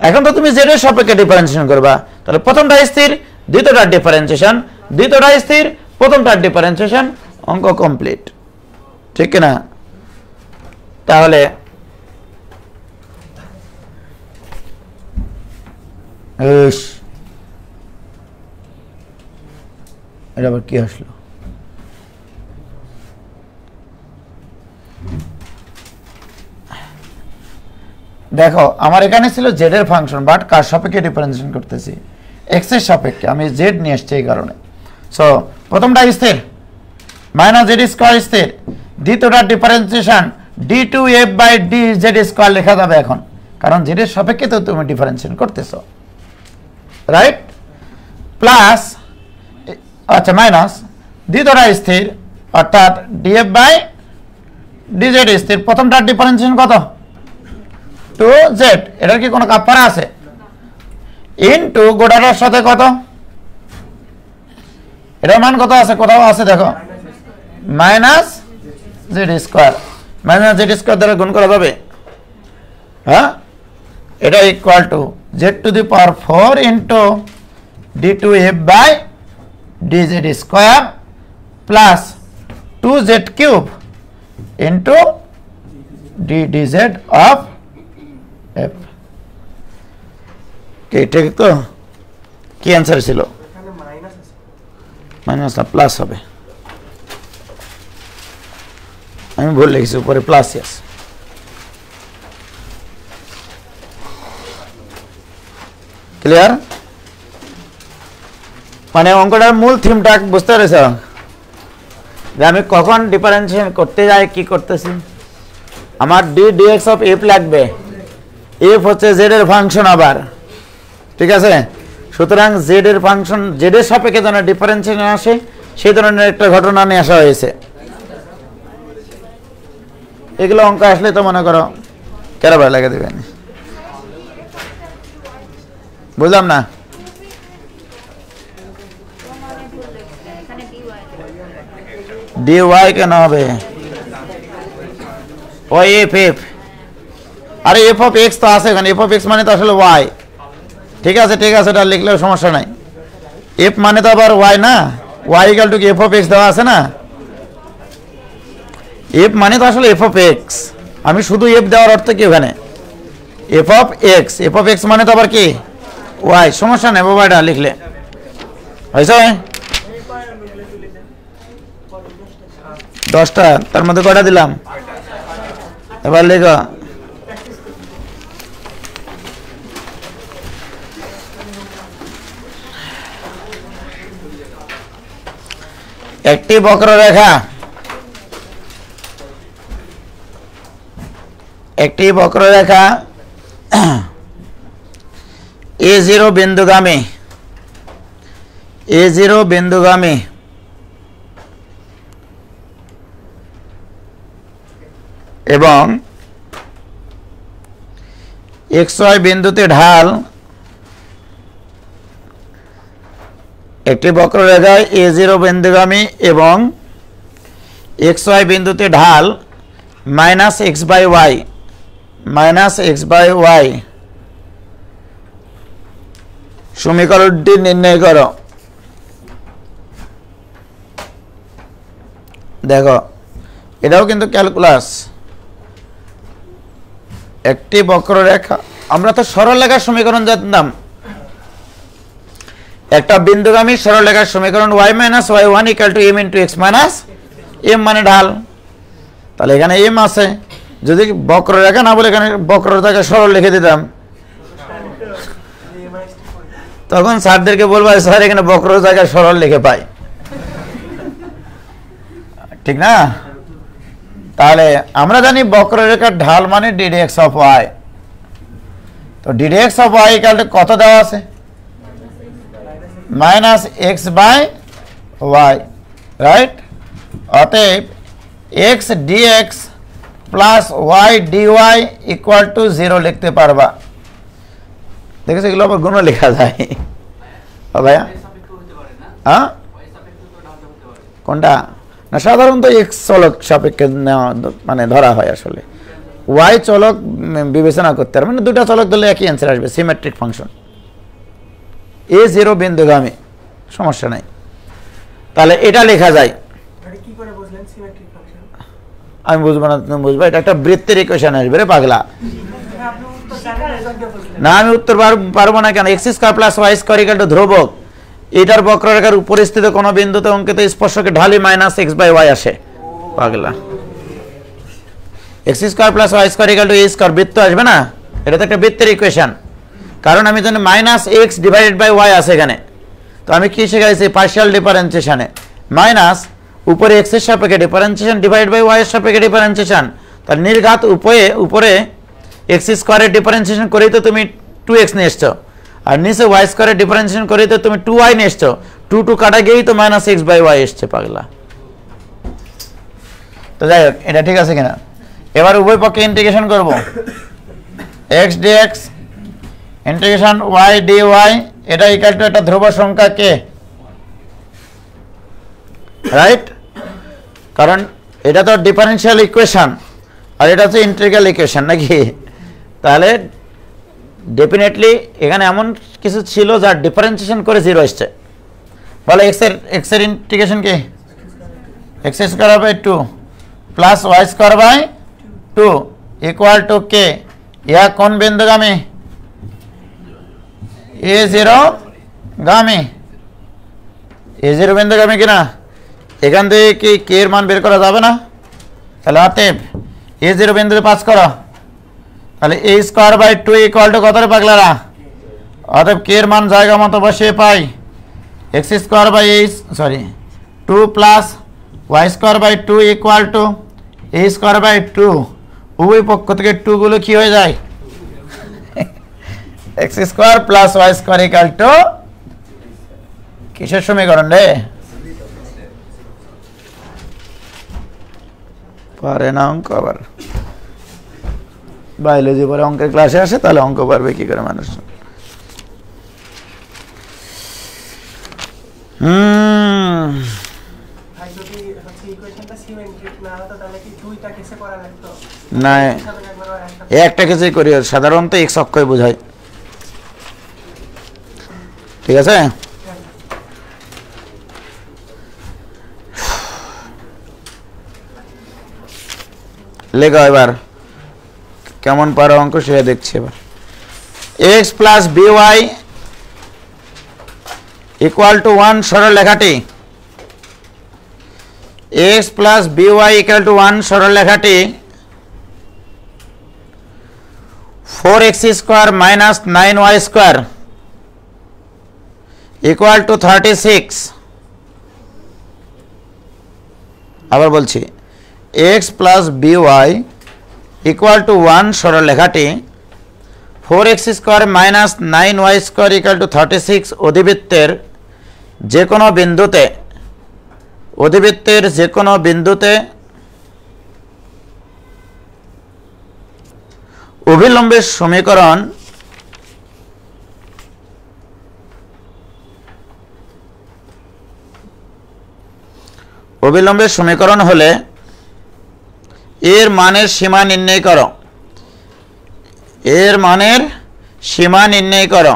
এখন তো তুমি z এর সাপেক্ষে ডিফারেন্সিয়েশন করবা, তাহলে প্রথমটা স্থির, দ্বিতীয়টার ডিফারেন্সিয়েশন, দ্বিতীয়টা স্থির, প্রথমটার ডিফারেন্সিয়েশন, অঙ্ক কমপ্লিট, ঠিক কিনা? তাহলে এটা আবার কি আসলো? দেখো আমার এখানে ছিল z এর ফাংশন, বাট কার সাপেক্ষে ডিফারেন্সিয়েশন করতেছি? x এর সাপেক্ষে। আমি z নিয়ে আসছি এই কারণে। সো প্রথমটা স্থির, মাইনাস z স্কয়ার স্থির, দ্বিতীয়টার differentiation d2f by dz square লেখা যাবে এখন, কারণ z এর সাপেক্ষে তো তুমি ডিফারেন্সিয়েশন করতেছো, রাইট? প্লাস, আচ্ছা মাইনাস, দ্বিতীয়টা স্থির অর্থাৎ df বাই dz স্থির, প্রথমটার ডিফারেন্সিয়েশন কত? 2z, এটার কি কোনো কাপড় আছে? ইনটু গোটাটার সাথে কত? এটার মান কত আছে? কোথাও আছে দেখো, minus z square. Minus z square দ্বারা গুণ করা যাবে, হ্যাঁ? এটা equal to z to the power 4 ইনটু d2f by dz square plus 2z cube into d dz of f। ঠিক তো? কি অ্যান্সার ছিল? মাইনাস না প্লাস হবে, আমি ভুল লিখেছি, উপরে প্লাস আছে। ক্লিয়ার? মানে অঙ্কটার মূল থিমটা বুঝতে পেরেছ? যে আমি কখন ডিফারেন্সিয়েশন করতে যাই কি করতেছি, আমার ডি ডিএক্স অফ এফ লাগবে, এফ হচ্ছে জেড এর ফাংশন আবার, ঠিক আছে। সুতরাং জেড এর ফাংশন জেড এর সাপেক্ষে যেন ডিফারেন্সিয়েশন আসে সেই ধরনের একটা ঘটনা নিয়ে আসা হয়েছে। এগুলো অঙ্ক আসলে তো মনে করো কেরাবার লাগে দেবেন, বুঝলাম না। ডি ওয়াই কেন হবে, ওই এফ এফ, আরে এফ অফ এক্স তো আছে এখানে, এফ অফ এক্স মানে তো আসলে ওয়াই, ঠিক আছে ঠিক আছে, এটা লিখলেও সমস্যা নাই। এফ মানে তো আবার ওয়াই না, ওয়াই ইকুয়াল টু কি এফ অফ এক্স দেওয়া আছে না, এফ মানে তো আসলে এফ অফ এক্স, আমি শুধু এফ দেওয়ার অর্থ কি ওখানে F of x, F of x মানে তো আবার কি ওয়াই, সমস্যা নেই বাবা, এটা লিখলে হয়েছে। 10টা, তার মধ্যে কয়টা দিলাম, এবার লেখো একটি বক্ররেখা, একটি বক্ররেখা A0 বিন্দুগামী, A0 বিন্দুগামী এবং XY বিন্দুতে ঢাল, একটি বক্ররেখায় A0 বিন্দুগামী এবং XY বিন্দুতে ঢাল মাইনাস এক্স বাই ওয়াই, সমীকরণটি নির্ণয় করো। দেখো এটাও কিন্তু ক্যালকুলাস, একটি বক্ররেখা, আমরা তো সরলরেখার সমীকরণ জানতাম, একটা বিন্দুগামী সরলরেখার সমীকরণ y minus y1 equal two m into x minus m মানে ঢাল, তাহলে এখানে m আছে, যদি বক্ররেখা না বলে এখানে বক্ররেখাকে সরল লিখে দিতাম, তখন স্যারদেরকে বলবো স্যার এখানে বক্ররেখাকে সরল লিখে পাই, ঠিক না। তাহলে আমরা জানি বক্ররেখার ঢাল মানে ডিডিএক্স অফ ওয়াই, তো d d x of y equal to কত দেওয়া আছে, minus x by y, right. অতএব x d x plus y d y equal to 0 লিখতে পারবা। দেখেছো এগুলো আবার গুণ লেখা যায়, ভাইয়া হ্যাঁ কোনটা না, সাধারণত এক্স চলক সাপেক্ষে মানে ধরা হয়, আসলে ওয়াই চলক বিবেচনা করতে পারে, মানে দুটা চলক ধরলে একই অ্যান্সার আসবে, সিমেট্রিক ফাংশন। A0 বিন্দুগামী, সমস্যা নাই, তাহলে এটা লেখা যায়। আমি বুঝবো না তুমি বুঝবো, এটা একটা বৃত্তের ইকুয়েশন আসবে রে পাগলা। না আমি উত্তর পারবো না কেন, x square plus y square equal to ধ্রুবক, এটার বক্ররেখার উপরিস্থিত কোন বিন্দুতে অঙ্কিত স্পর্শকে ঢালি মাইনাস এক্স বাই ওয়াই আসে, পাগলা। X square plus y square equal to a square, বৃত্ত আসবে না, এটা তো একটা বৃত্তের ইকুয়েশন, কারণ আমি জানি minus x divided by y আছে এখানে, তো আমি কি শিখাইছি পার্শিয়াল ডিফারেন্সিয়েশনে, মাইনাস উপরে এক্স এর সাপেক্ষে ডিফারেন্সিয়েশন ডিভাইড বাই ওয়াই এর সাপেক্ষে ডিফারেন্সিয়েশন, তাহলে নির্ঘাত উপরে এক্স স্কয়ারের ডিফারেন্সিয়েশন করেই তো তুমি 2x নিয়ে এসছো, আর নিচে ওয়াই স্কয়ারের ডিফারেন্সিয়েশন করেই তো তুমি 2y নিয়ে এসছো, 2 কাটা গিয়েই তো মাইনাস এক্স বাই ওয়াই এসছে, পাগলা। তো যাই হোক এটা ঠিক আছে কিনা, এবার উভয় পক্ষে ইন্টিগ্রেশন করব, x dx integration y dy, এটা ইকুয়াল টু একটা ধ্রুব সংখ্যা কে, রাইট, কারণ এটা তো ডিফারেনশিয়াল ইকুয়েশন আর এটা হচ্ছে ইন্টিগ্রাল ইকুয়েশন নাকি, তাহলে ডেফিনেটলি এখানে এমন কিছু ছিল যার ডিফারেন্সিয়েশন করে 0 আসছে, বলে এক্স এর ইন্টিগ্রেশন কি, x square by 2 plus y square by 2 equal to k, yeah কোন বিন্দুগামী, A0 গামী, A0 বিন্দুগামী কিনা, এখান থেকে কি কে এর মান বের করা যাবে না, তাহলে অতএব A0 বিন্দুতে পাস করো, তাহলে a square by 2 equal to কত রে পাগলারা, অতএব কে এর মান জায়গা মতো বসিয়ে পাই x square by 2 plus Y square by 2 equal to a square by 2, উভয় পক্ষ থেকে 2 গুলো কি হয়ে যায়, x square plus Y square equal to কিসের সমীকরণ রে? পারে না অঙ্ক, আবার বায়োলজি পরে অঙ্কের ক্লাসে আসে, তাহলে অঙ্ক পারবে কি করে মানুষ? না, একটা কিছুই করি, সাধারণত এক্স অক্ষয় বোঝায়। ঠিক আছে, লেখা এবার কেমন পারো অঙ্ক সেটা দেখছি। এবার x plus by equal to 1 সরল লেখাটি, x plus by equal to 1 সরল লেখাটি 4x square minus 9y square equal two 36। আবার বলছি, x plus by equal to 1 সরল লেখাটি 4x square minus 9y square equal two 36 অধিবৃত্তের যে কোনো বিন্দুতে, অধিবৃত্তের যে কোনো বিন্দুতে অভিলম্বের সমীকরণ হলে এর মানের সীমা নির্ণয় করো, এর মানের সীমা নির্ণয় করো।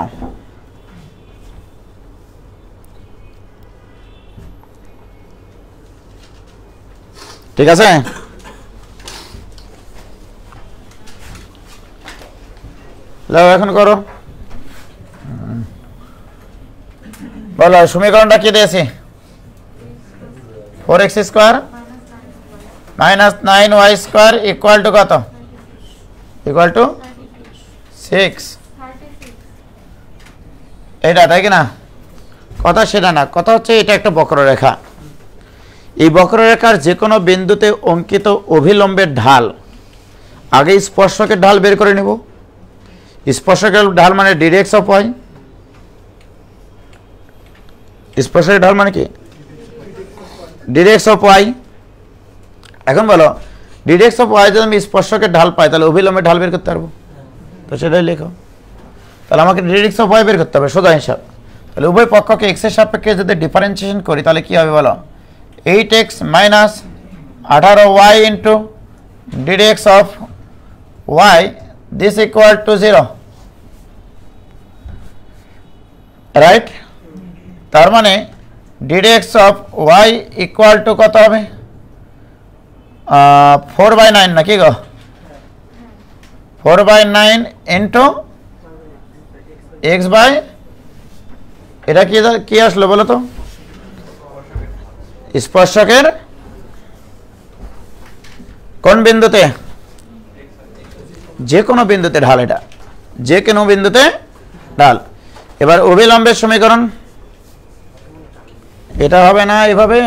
ঠিক আছে, এখন করো, বলো সমীকরণটা কি দিয়েছি? 4x square minus 9y square equal to কত? Equal to 6। এটা তাই কি না? কথা সেটা না, কথা হচ্ছে এটা একটা বক্ররেখা। এই বক্ররেখার যে কোনো বিন্দুতে অঙ্কিত অভিলম্বের ঢাল, আগে স্পর্শকের ঢাল বের করে নেব। স্পর্শকের ঢাল মানে ডিরেক্টস অফ ওয়াই। স্পর্শকের ঢাল মানে কি? Directs of y. এখন বলো, ডিরেক্টস অফ ওয়াই যদি আমি স্পর্শকের ঢাল পাই, তাহলে অভিলম্বের ঢাল বের করতে পারবো? তো সেটাই লেখো। তাহলে আমাকে ডিরেক্টস অফ ওয়াই বের করতে হবে, সোজা হিসাব। তাহলে উভয় পক্ষকে এক্সের সাপেক্ষে যদি ডিফারেন্সিয়েশন করি, তাহলে কি হবে বলো? 8x minus 18y into directs of y this equal to 0, right? তার মানে directs of y equal to কত হবে? 4/9 নাকি গো? 4/9 ইন্টু এক্স বাই, এটা কি আসলো বলো তো? স্পর্শকের কোন বিন্দুতে? যে কোনো বিন্দুতে ঢাল, এটা যে কোনো বিন্দুতে ঢাল। এবার অভিলম্বের সমীকরণ এটা হবে না এভাবে,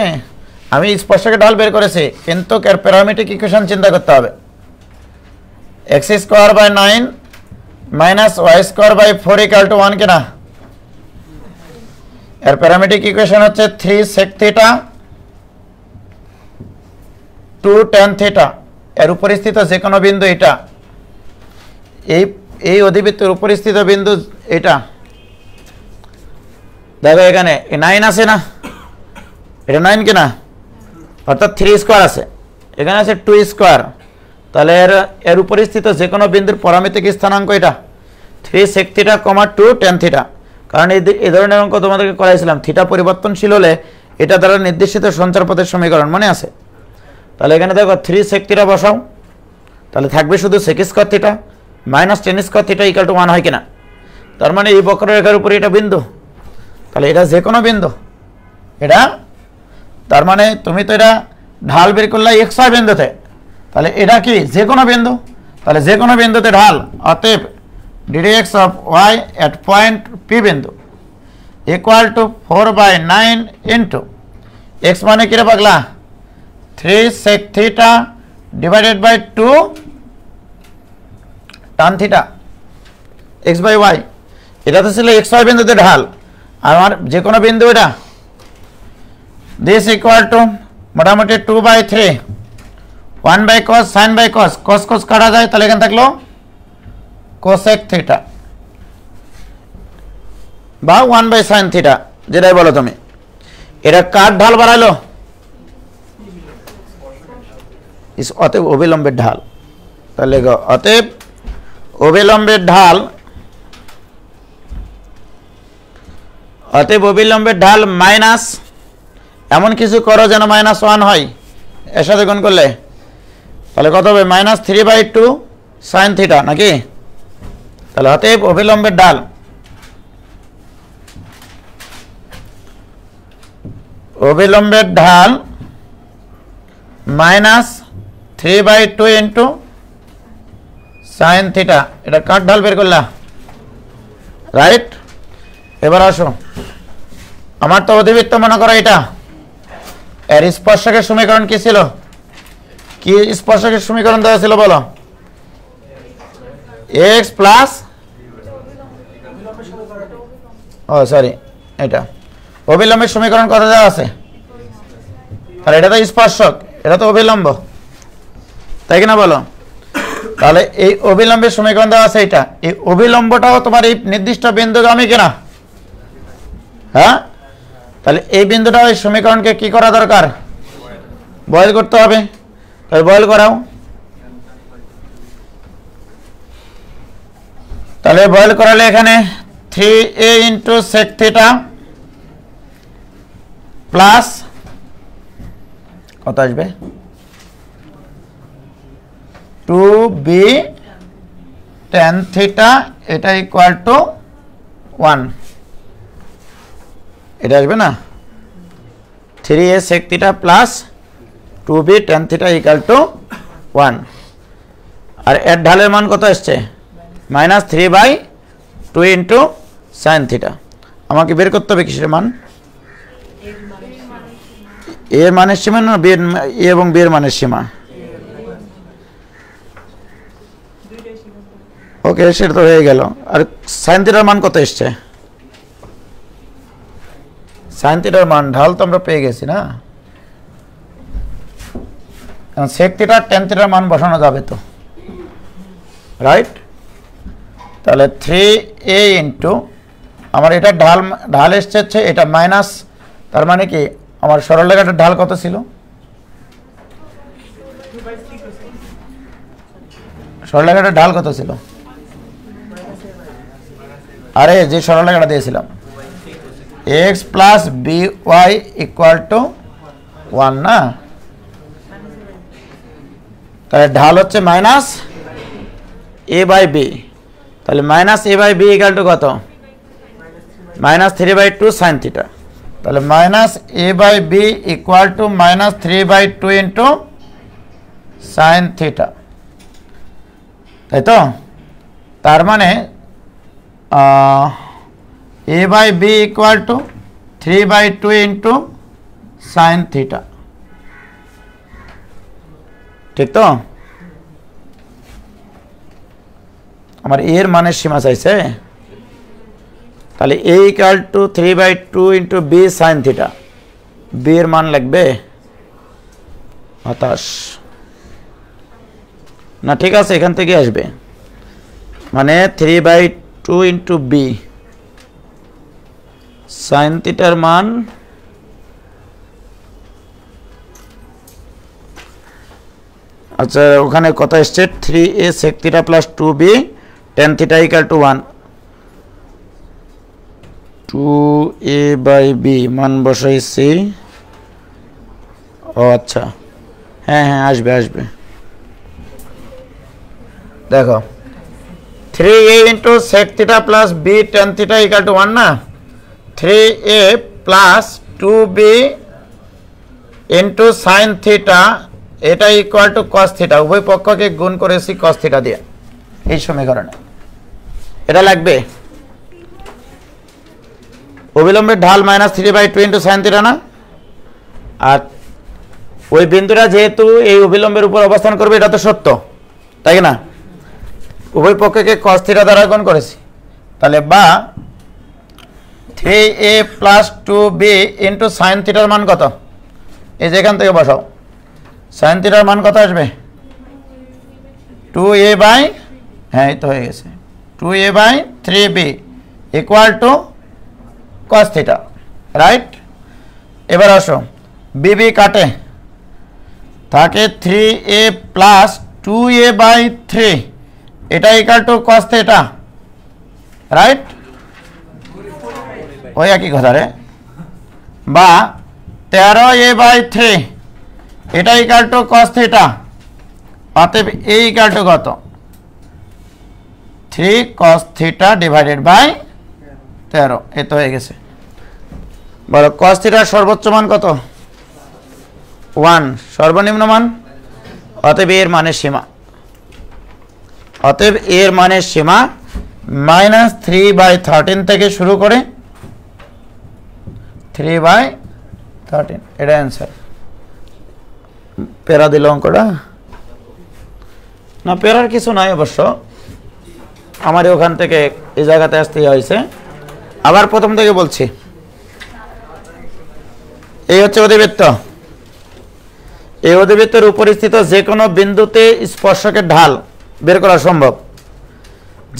আমি স্পর্শকের ঢাল বের করেছি, কিন্তু প্যারামেট্রিক ইকুয়েশন চিন্তা করতে হবে। X square by 9 minus Y square by 4 equal to 1 কিনা? এর প্যারামেট্রিক ইকুয়েশন হচ্ছে 3 sec থিটা 2 tan থিটা। এর উপরিস্থিত যে কোনো বিন্দু এটা, এই অধিবৃত্তের উপরিস্থিত বিন্দু এটা। দেখো এখানে 9 আছে না, এটা 9 কিনা? অর্থাৎ 3 স্কোয়ার আছে, এখানে আছে 2 স্কোয়ার। তাহলে এর উপরিস্থিত যে কোনো বিন্দুর পরামিতিক স্থানাঙ্ক এটা 3 sec থিটা, 2 tan থিটা। কারণ এই ধরনের অঙ্ক তোমাদেরকে করাইছিলাম, থিটা পরিবর্তনশীল হলে এটা দ্বারা নির্দেশিত সঞ্চারপথের সমীকরণ মনে আছে? তাহলে এখানে দেখো 3 sec থিটা বসাও, তাহলে থাকবে শুধু sec square theta minus tan square theta equal to 1 হয় কিনা? তার মানে এই বক্ররেখার উপরে এটা বিন্দু, তাহলে এটা যে কোনো বিন্দু এটা। তার মানে তুমি তো এটা ঢাল বের করলে xy বিন্দুতে, তাহলে এটা কি যে কোনো বিন্দু? তাহলে যে কোনো বিন্দুতে ঢাল, অতএব directs of y at point p বিন্দু ইকুয়াল টু 4/9 ইন্টু এক্স মানে কিরে পাগলা 3 sec theta divided by 2 tan theta x by y। এটা তো ছিল xy বিন্দুতে ঢাল, আর আমার যে কোনো বিন্দু এটা দিস ইকুয়াল টু মোটামুটি 2/3 1 by cos sin by cos cos cos কাটা যায়, তাহলে এখানে থাকলো cosec theta বা 1 by sin theta, যেটাই বলো তুমি। এটা কার ঢাল বাড়াইলো? অতএব অবিলম্বের ঢাল। তাহলে অতএব অবিলম্বের ঢাল, অতএব অবিলম্বের ঢাল মাইনাস এমন কিছু করো যেন -1 হয়, এর সাথে গুণ করলে তাহলে কত হবে? -3/2 sin theta নাকি? তাহলে অতএব অবিলম্বের ঢাল -3/2 ইন্টু sin theta। এটা কার ঢাল বের করলা, রাইট? এবার আসো, আমার তো অধিবৃত্ত মনে করো এটা, এর স্পর্শকের সমীকরণ কি ছিল? কি স্পর্শকের সমীকরণ দেওয়া ছিল বলো? x প্লাস, ও সরি, এটা অবিলম্বের সমীকরণ কত দেওয়া আছে? তাহলে এটা তো স্পর্শক, এটা তো অবিলম্ব, তাই কিনা বলো? তাহলে এই অবিলম্বের সমীকরণ দেওয়া আছে, এটা এই অবিলম্বটাও তোমার এই নির্দিষ্ট বিন্দুগামী কিনা? হ্যাঁ, তাহলে এই বিন্দুটা ওই সমীকরণকে কি করা দরকার? বয়েল করতে হবে। তাহলে বয়েল করাও। তাহলে বয়েল করালে এখানে 3a into sec theta plus কত আসবে? 2b tan theta, এটা ইকুয়াল টু 1। এটা আসবে না? 3a sec theta plus 2b tan theta equal to 1। আর এর ঢালের মান কত আসছে? -3/2 ইন্টু sin theta। আমাকে বের করতে হবে কিসের মান? এর মানের সীমা না বি এবং বি এর মানের সীমা? ওকে, সেটা তো হয়ে গেল। আর sin theta মান কত এসছে? sin theta মান ঢাল তো আমরা পেয়ে গেছি না, sec theta tan theta মান বসানো যাবে তো, রাইট? তাহলে 3a ইন্টু আমার এটা ঢাল এসছে, এটা মাইনাস, তার মানে কি আমার সরলরেখাটার ঢাল কত ছিল? সরলরেখাটার ঢাল কত ছিল? আরে যে সরলরেখাটা দিয়েছিলাম, x plus by equal to 1 না? তাহলে ঢাল হচ্ছে -a/b, তাহলে -a/b ইকুয়াল টু কত? -3/2 sin theta। তাহলে -a/b equal to -3/2 into sin theta, তাই তো? তার মানে a/b equal to 3/2 into sin theta, ঠিক তো? আমার এর মানের সীমা চাইছে, তাহলে a equal two 3/2 into b sin theta, b এর মান লাগবে 27 না? ঠিক আছে, এখান থেকে আসবে, মানে 3/2 ইন্টু b sin theta মান আচ্ছা, ওখানে কত এসছে? 3a sec theta plus 2b tan theta equal to 1। 2a/b মান বসাইছি। ও আচ্ছা, হ্যাঁ হ্যাঁ, আসবে আসবে। দেখো 3a into sec theta plus b tan theta equal to 1 না? 3a plus 2b into sin theta, এটা ইকুয়াল টু cos theta, উভয় পক্ষকে গুণ করেছি cos theta দিয়ে এই সমীকরণে। এটা লাগবে। অবিলম্বের ঢাল -3/2 ইন্টু sin theta না? আর ওই বিন্দুটা যেহেতু এই অভিলম্বের উপর অবস্থান করবে এটা তো সত্য, তাই না? উভয় পক্ষকে cos θ দ্বারা গুণ করেছি, তাহলে বা 3a plus 2b into sign থিটার মান কত? এই যে এখান থেকে বসাও, সাইন থিটার মান কত আসবে? 2a বাই, হ্যাঁ এই তো হয়ে গেছে, 2a by 3b equal to cos θ, right? এবার আসো, bb কাটে, থাকে 3a প্লাস 2a বাই 3, এটা ইকুয়াল টু cos θ, রাইট? ওই একই কথা রে। বা 13a বাই 3, এটা ইকুয়াল টু cos θ, অতএব a ইকুয়াল টু কত? 3 cos θ ডিভাইডেড বাই 13, এ তো হয়ে গেছে। বলো cos θ সর্বোচ্চ মান কত? 1, সর্বনিম্ন মান? অতএব এর মানের সীমা, অতএব এর মানের সীমা -3/13 থেকে শুরু করে 3/13, এটা অ্যান্সার। পেরা দিল অঙ্কটা না, পেরার কিছু নাই অবশ্য, আমার ওখান থেকে এই জায়গাতে আসতে হয়েছে। আবার প্রথম থেকে বলছি, এই হচ্ছে অধিবৃত্ত, এই অধিবৃত্তের উপরিস্থিত যে কোনো বিন্দুতে স্পর্শকের ঢাল বের করা সম্ভব।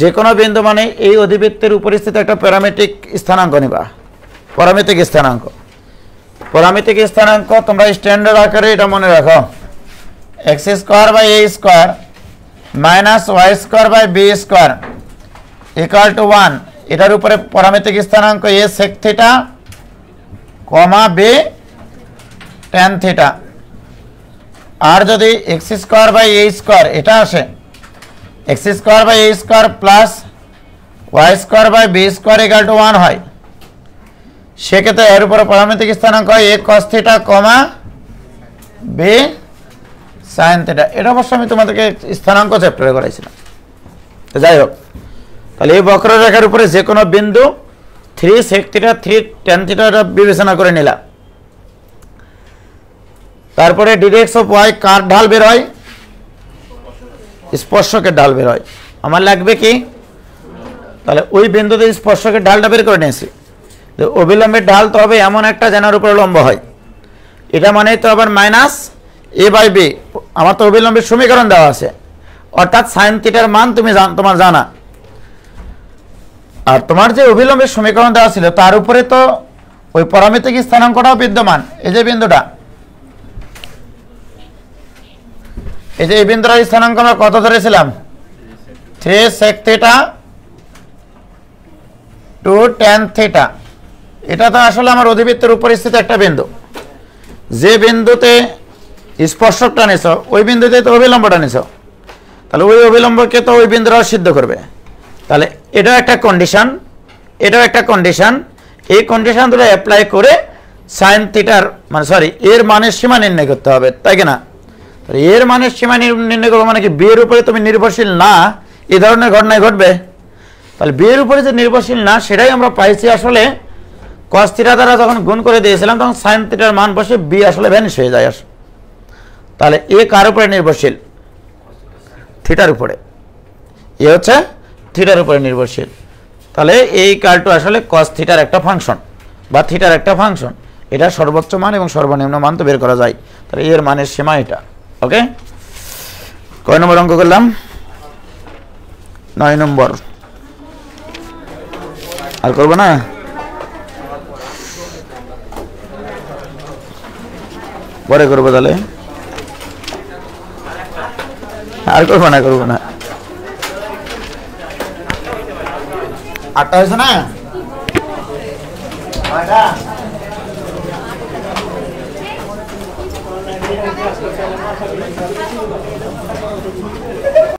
যে কোনো বিন্দু মানে এই অধিবৃত্তের উপরিস্থিত একটা প্যারামেট্রিক স্থানাঙ্ক নিবা, পরামিতিক স্থানাঙ্ক। পরামিতিক স্থানাঙ্ক তোমরা স্ট্যান্ডার্ড আকারে এটা মনে রাখো, x square by a square minus y square by b square equal to 1। এটার উপরে পরামিতিক স্থানাঙ্ক a sec θ comma b tan θ। আর যদি x square by a square এটা আসে, x square by a square plus y square by b square equal to 1 হয়, সেক্ষেত্রে এর উপরে পরামিতিক স্থানাঙ্ক হয় a cos θ comma b sin θ। এটা অবশ্য আমি তোমাদেরকে স্থানাঙ্ক চ্যাপ্টারে করাইছিলাম। তো যাই হোক, তাহলে এই বক্ররেখার উপরে যে কোনো বিন্দু 3 sec θ 3 tan θ বিবেচনা করে নিলাম। তারপরে ডিরেক্টস অফ y কার ঢাল বের হয়? স্পর্শকের ঢাল বের হয়। আমার লাগবে কি? তাহলে ওই বিন্দুতে স্পর্শকের ঢালটা বের করে নিয়েছি। অবিলম্বের ঢাল তো হবে এমন একটা যেনার উপরে লম্ব হয়, এটা মানে তো আবার মাইনাস a বাই b। আমার তো অবিলম্বের সমীকরণ দেওয়া আছে, অর্থাৎ সাইন থিটার মান তুমি তোমার জানা, আর তোমার যে অবিলম্বের সমীকরণ দেওয়া ছিল তার উপরে তো ওই পরামিতিক স্থানাঙ্কটাও বিদ্যমান। এই যে বিন্দুটা, এই যে এই বিন্দুটার স্থানাঙ্ক আমরা কত ধরেছিলাম? 3 sec θ 2 tan θ। এটা তো আসলে আমার অধিবৃত্তের উপরিস্থিত একটা বিন্দু, যে বিন্দুতে স্পর্শকটা নিছ ওই বিন্দুতে তো অবিলম্বটা নিছ, তাহলে ওই অবিলম্বকে তো ওই বিন্দুটাও সিদ্ধ করবে। তাহলে এটাও একটা কন্ডিশন, এটাও একটা কন্ডিশন। এই কন্ডিশন দুটো অ্যাপ্লাই করে সাইন থিটার মানে সরি এর মানের সীমা নির্ণয় করতে হবে, তাই কি না? এর মানের সীমা নির্ণয় করবো মানে কি b এর উপরে তুমি নির্ভরশীল না, এই ধরনের ঘটনায় ঘটবে। তাহলে b এর উপরে যে নির্ভরশীল না সেটাই আমরা পাইছি আসলে cos θ দ্বারা যখন গুণ করে দিয়েছিলাম তখন সাইন থিটার মান বসে b আসলে ভ্যানিশ হয়ে যায়। তাহলে এ কার উপরে নির্ভরশীল? থিটার উপরে। এ হচ্ছে থিটার উপরে নির্ভরশীল। তাহলে এই কার্ডটা আসলে cos থিটার একটা ফাংশন বা থিটার একটা ফাংশন। এটা সর্বোচ্চ মান এবং সর্বনিম্ন মান তো বের করা যায়। তাহলে এর মানের সীমা এটা। ওকে, কয় নম্বর অঙ্ক করলাম? 9 নম্বর। আর করবো না? পরে করবো তাহলে, আর করবো না, করবো না। 8টা হয়েছে না?